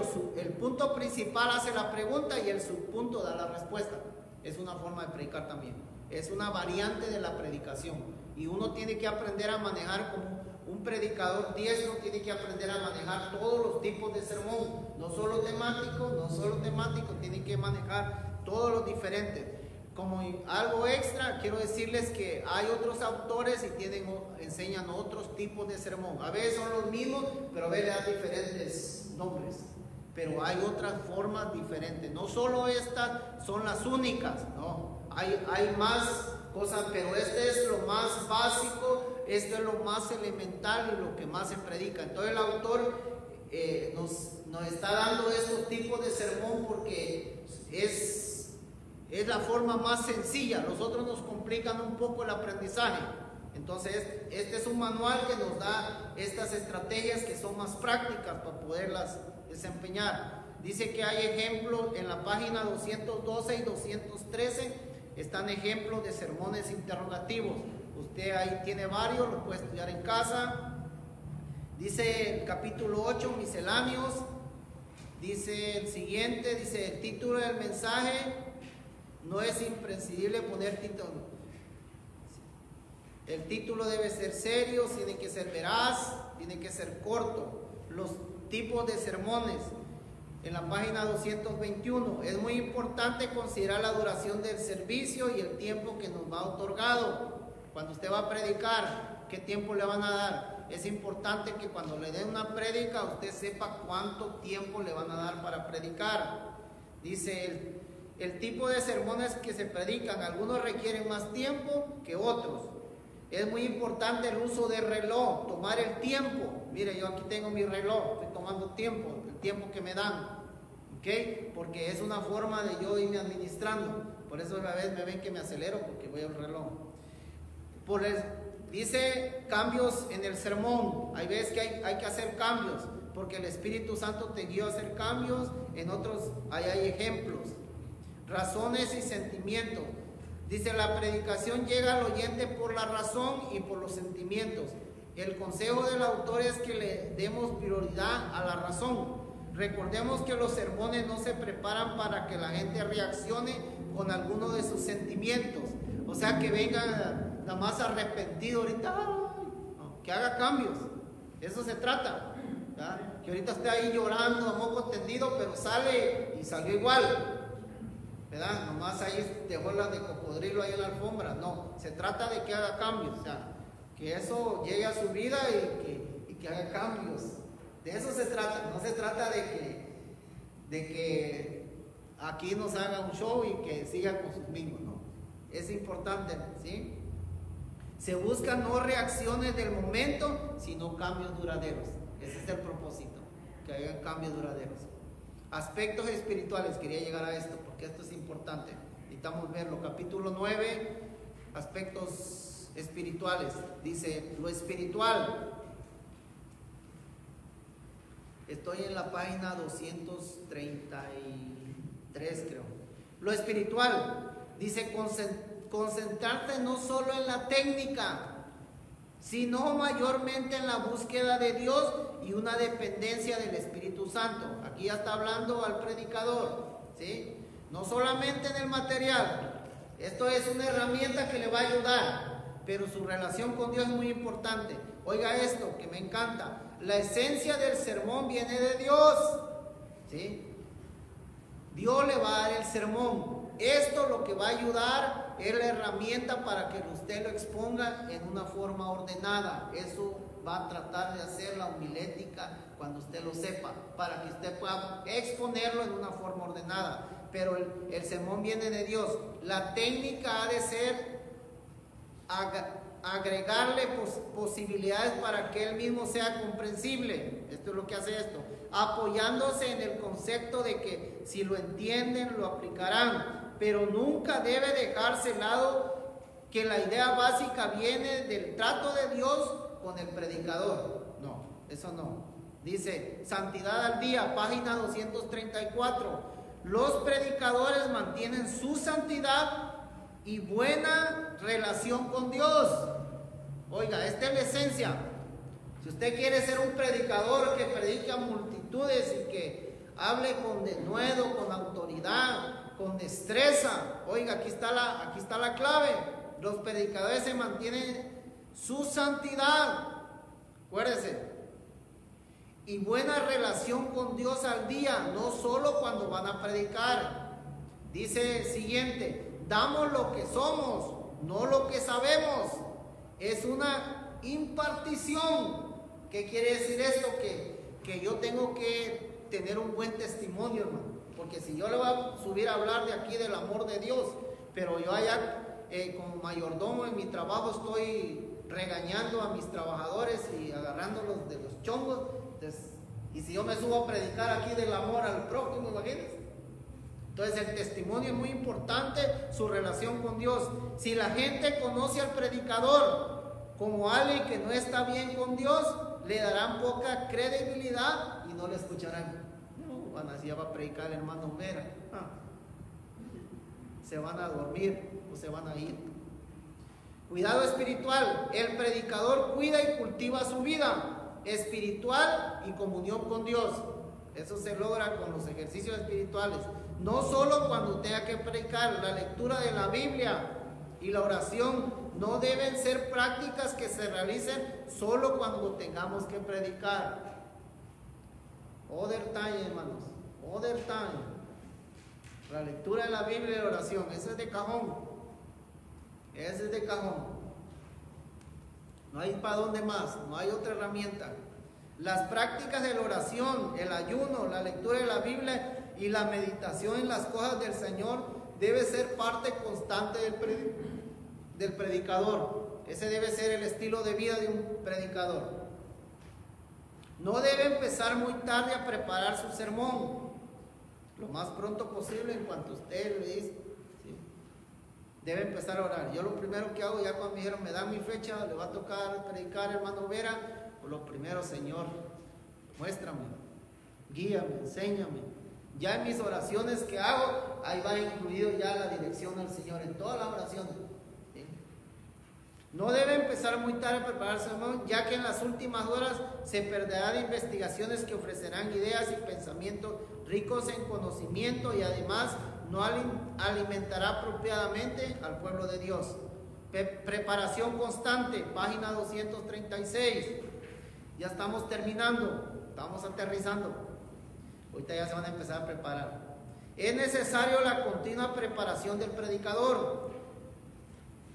el punto principal hace la pregunta y el subpunto da la respuesta. Es una forma de predicar también. Es una variante de la predicación. Y uno tiene que aprender a manejar como un predicador diestro, tiene que aprender a manejar todos los tipos de sermón. No solo temático, tiene que manejar todos los diferentes. Como algo extra, quiero decirles que hay otros autores y enseñan otros tipos de sermón. A veces son los mismos, pero a veces le dan diferentes nombres. Pero hay otras formas diferentes. No solo estas son las únicas, no. Hay más cosas, pero este es lo más básico, esto es lo más elemental y lo que más se predica. Entonces el autor nos está dando estos tipos de sermón porque es la forma más sencilla. Nosotros nos complican un poco el aprendizaje. Entonces este es un manual que nos da estas estrategias que son más prácticas para poderlas desempeñar. Dice que hay ejemplos en la página 212 y 213. Están ejemplos de sermones interrogativos. Usted ahí tiene varios, lo puede estudiar en casa. Dice el capítulo 8, misceláneos. Dice el siguiente, dice el título del mensaje. No es imprescindible poner título. El título debe ser serio, tiene que ser veraz, tiene que ser corto. Los tipos de sermones. en la página 221. Es muy importante considerar la duración del servicio y el tiempo que nos va otorgado. Cuando usted va a predicar, ¿qué tiempo le van a dar? Es importante que cuando le den una prédica, usted sepa cuánto tiempo le van a dar para predicar. Dice el tipo de sermones que se predican, algunos requieren más tiempo que otros. Es muy importante el uso del reloj, tomar el tiempo. Mire, yo aquí tengo mi reloj, estoy tomando tiempo, el tiempo que me dan, ¿ok? Porque es una forma de yo irme administrando. Por eso a veces me ven que me acelero porque voy al reloj. Dice cambios en el sermón. Hay veces que hay que hacer cambios, porque el Espíritu Santo te guió a hacer cambios. En otros hay ejemplos. Razones y sentimientos. Dice, la predicación llega al oyente por la razón y por los sentimientos. El consejo del autor es que le demos prioridad a la razón. Recordemos que los sermones no se preparan para que la gente reaccione con alguno de sus sentimientos. O sea, que venga nada más arrepentido ahorita, no, que haga cambios. Eso se trata, ¿verdad? Que ahorita esté ahí llorando a moco tendido, pero sale y salió igual, ¿verdad? Nomás ahí dejó la de cocodrilo ahí en la alfombra. No, se trata de que haga cambios, o sea, que eso llegue a su vida y que haga cambios. De eso se trata. No se trata de que aquí nos haga un show y que siga con sus mismos, no. Es importante, ¿sí? Se buscan no reacciones del momento, sino cambios duraderos. Ese es el propósito, que hayan cambios duraderos. Aspectos espirituales, quería llegar a esto, porque esto es importante. Necesitamos verlo. Capítulo 9, aspectos espirituales. Dice, lo espiritual. Estoy en la página 233, creo. Lo espiritual. Dice, concentrarte no solo en la técnica, sino mayormente en la búsqueda de Dios y una dependencia del Espíritu Santo. Aquí ya está hablando al predicador, ¿sí? No solamente en el material. Esto es una herramienta que le va a ayudar, pero su relación con Dios es muy importante. Oiga esto, que me encanta. La esencia del sermón viene de Dios, ¿sí? Dios le va a dar el sermón. Esto lo que va a ayudar es la herramienta para que usted lo exponga en una forma ordenada. Eso va a tratar de hacer la homilética cuando usted lo sepa, para que usted pueda exponerlo en una forma ordenada. Pero el sermón viene de Dios. La técnica ha de ser agregarle posibilidades para que él mismo sea comprensible. Esto es lo que hace esto, apoyándose en el concepto de que si lo entienden lo aplicarán, pero nunca debe dejarse de lado que la idea básica viene del trato de Dios con el predicador. No, eso no. Dice, santidad al día, página 234. Los predicadores mantienen su santidad y buena relación con Dios. Oiga, esta es la esencia. Si usted quiere ser un predicador que predique a multitudes y que hable con denuedo, con autoridad, con destreza, oiga, aquí está la clave. Los predicadores se mantienen su santidad, acuérdese, y buena relación con Dios al día, no solo cuando van a predicar. Dice el siguiente, damos lo que somos, no lo que sabemos. Es una impartición. ¿Qué quiere decir esto? Que yo tengo que tener un buen testimonio, hermano. Porque si yo le voy a subir a hablar de aquí del amor de Dios, pero yo allá como mayordomo en mi trabajo estoy regañando a mis trabajadores y agarrándolos de los chongos, y si yo me subo a predicar aquí del amor al prójimo, imagínense. Entonces el testimonio es muy importante, su relación con Dios. Si la gente conoce al predicador como alguien que no está bien con Dios, le darán poca credibilidad y no le escucharán. No, van a decir, ya va a predicar el hermano Vera. Se van a dormir o se van a ir. Cuidado espiritual. El predicador cuida y cultiva su vida espiritual y comunión con Dios. Eso se logra con los ejercicios espirituales. No solo cuando tenga que predicar, la lectura de la Biblia y la oración no deben ser prácticas que se realicen solo cuando tengamos que predicar. Other time, hermanos, Other time. La lectura de la Biblia y la oración. Eso es de cajón. Ese es de cajón. No hay para dónde más. No hay otra herramienta. Las prácticas de la oración, el ayuno, la lectura de la Biblia y la meditación en las cosas del Señor debe ser parte constante del predicador. Ese debe ser el estilo de vida de un predicador. No debe empezar muy tarde a preparar su sermón. Lo más pronto posible en cuanto usted le dice. ¿Sí? Debe empezar a orar. Yo lo primero que hago, ya cuando me dijeron, me dan mi fecha, le va a tocar predicar, hermano Vera, pues lo primero, Señor, muéstrame, guíame, enséñame. Ya en mis oraciones que hago, ahí va incluido ya la dirección del Señor en todas las oraciones. ¿Sí? No debe empezar muy tarde a preparar el sermón, ya que en las últimas horas se perderá de investigaciones que ofrecerán ideas y pensamientos ricos en conocimiento y además no alimentará apropiadamente al pueblo de Dios. Preparación constante, página 236. Ya estamos terminando, estamos aterrizando. Ahorita ya se van a empezar a preparar. Es necesario la continua preparación del predicador.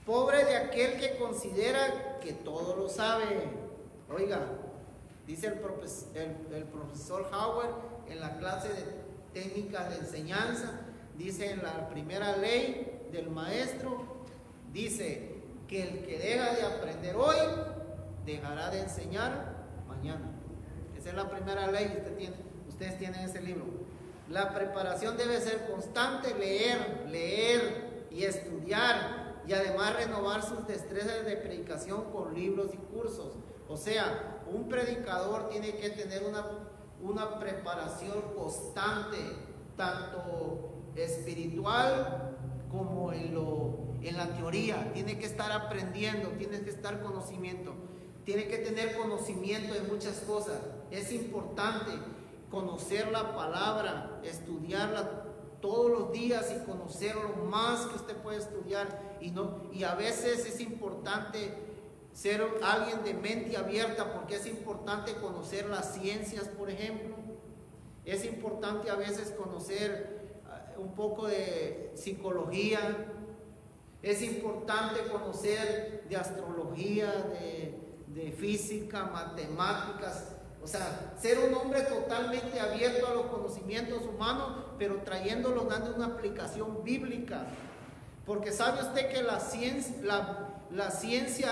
Pobre de aquel que considera que todo lo sabe. Oiga, dice el profesor Howard en la clase de técnicas de enseñanza, dice en la primera ley del maestro, dice que el que deja de aprender hoy, dejará de enseñar mañana. Esa es la primera ley, ustedes tienen ese libro. La preparación debe ser constante, leer y estudiar, y además renovar sus destrezas de predicación con libros y cursos. O sea, un predicador tiene que tener una preparación constante, tanto espiritual como en la teoría. Tiene que estar aprendiendo, tiene que estar conocimiento, tiene que tener conocimiento de muchas cosas. Es importante conocer la palabra, estudiarla todos los días y conocer lo más que usted puede estudiar. Y a veces es importante ser alguien de mente abierta, porque es importante conocer las ciencias, por ejemplo. Es importante a veces conocer un poco de psicología. Es importante conocer de astrología, de física, matemáticas. O sea, ser un hombre totalmente abierto a los conocimientos humanos, pero trayéndolos, dando una aplicación bíblica. Porque ¿sabe usted que la ciencia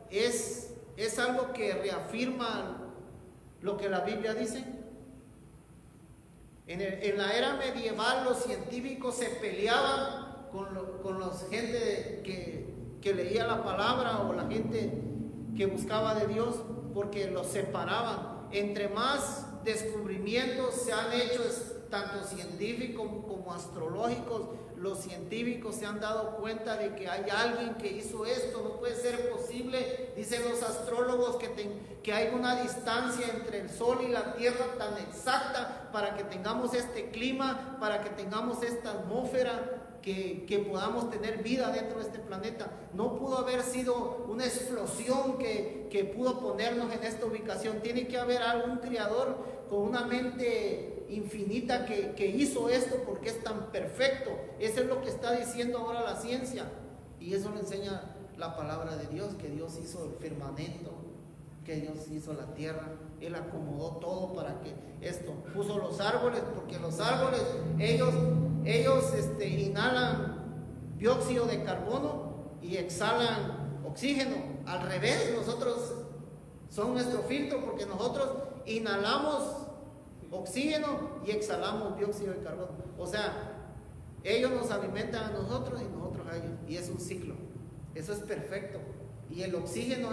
es algo que reafirma lo que la Biblia dice? En la era medieval los científicos se peleaban con la gente que leía la palabra, o la gente que buscaba de Dios, porque los separaban. Entre más descubrimientos se han hecho, tanto científicos como astrológicos, los científicos se han dado cuenta de que hay alguien que hizo esto. No puede ser posible, dicen los astrólogos, que hay una distancia entre el sol y la tierra tan exacta para que tengamos este clima, para que tengamos esta atmósfera, que podamos tener vida dentro de este planeta. No pudo haber sido una explosión que pudo ponernos en esta ubicación. Tiene que haber algún creador con una mente infinita que hizo esto, porque es tan perfecto. Eso es lo que está diciendo ahora la ciencia, y eso lo enseña la palabra de Dios, que Dios hizo el firmamento, que Dios hizo la tierra. Él acomodó todo para que esto, puso los árboles, porque los árboles ellos inhalan dióxido de carbono y exhalan oxígeno. Al revés, nosotros son nuestro filtro, porque nosotros inhalamos oxígeno y exhalamos dióxido de carbono. O sea, ellos nos alimentan a nosotros y nosotros a ellos, y es un ciclo. Eso es perfecto. Y el oxígeno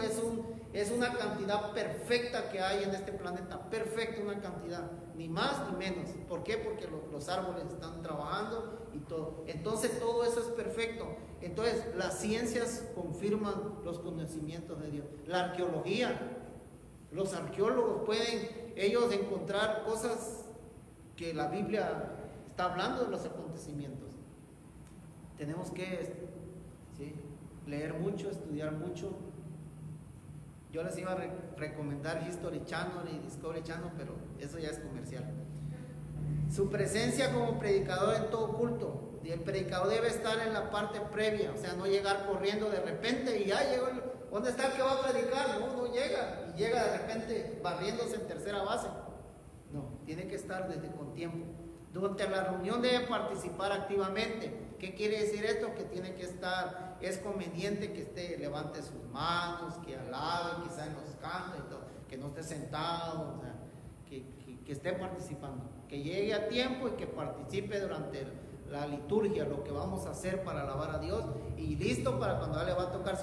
es una cantidad perfecta que hay en este planeta, perfecta, una cantidad, ni más ni menos. ¿Por qué? Porque los árboles están trabajando y todo. Entonces todo eso es perfecto. Entonces las ciencias confirman los conocimientos de Dios. La arqueología, los arqueólogos pueden ellos encontrar cosas que la Biblia está hablando de los acontecimientos. Tenemos que leer mucho, estudiar mucho. Yo les iba a recomendar History Channel y Discovery Channel, pero eso ya es comercial. Su presencia como predicador en todo culto. Y el predicador debe estar en la parte previa, o sea, no llegar corriendo de repente y ya llegó. ¿Dónde está el que va a predicar? No, no llega. Y llega de repente barriéndose en tercera base. No, tiene que estar desde con tiempo. Durante la reunión debe participar activamente. ¿Qué quiere decir esto? Que tiene que estar, es conveniente que esté, levante sus manos, que alabe, quizá en los cantos y todo, que no esté sentado, o sea, que esté participando, que llegue a tiempo y que participe durante la liturgia, lo que vamos a hacer para alabar a Dios, y listo para cuando le va a tocar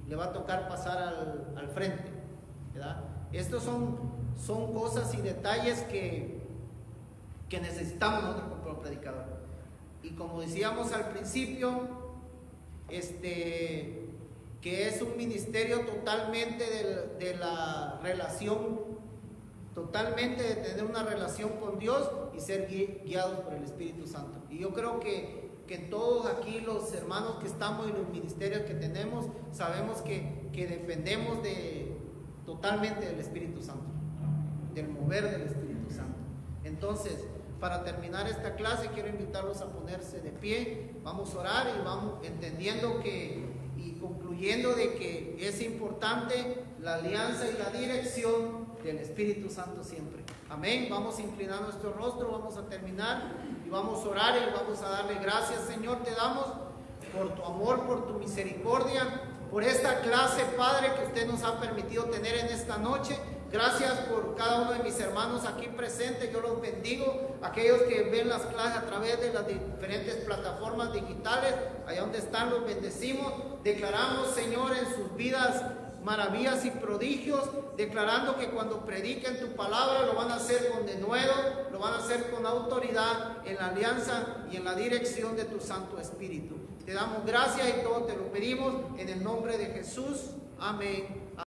le va a tocar pasar al frente, ¿verdad? Estos son cosas y detalles que necesitamos nosotros como predicador. Y como decíamos al principio, que es un ministerio totalmente de la relación, totalmente de tener una relación con Dios y ser guiados por el Espíritu Santo. Y yo creo que todos aquí los hermanos que estamos en los ministerios que tenemos, sabemos que dependemos totalmente del Espíritu Santo, del mover del Espíritu Santo. Entonces, para terminar esta clase, quiero invitarlos a ponerse de pie. Vamos a orar y vamos entendiendo y concluyendo de que es importante la alianza y la dirección del Espíritu Santo siempre. Amén. Vamos a inclinar nuestro rostro, vamos a terminar y vamos a orar y vamos a darle gracias, Señor. Te damos por tu amor, por tu misericordia, por esta clase, Padre, que usted nos ha permitido tener en esta noche. Gracias por cada uno de mis hermanos aquí presentes. Yo los bendigo. Aquellos que ven las clases a través de las diferentes plataformas digitales, allá donde están, los bendecimos. Declaramos, Señor, en sus vidas maravillas y prodigios, declarando que cuando prediquen tu palabra lo van a hacer con denuedo, lo van a hacer con autoridad en la alianza y en la dirección de tu Santo Espíritu. Te damos gracias y todo te lo pedimos en el nombre de Jesús. Amén.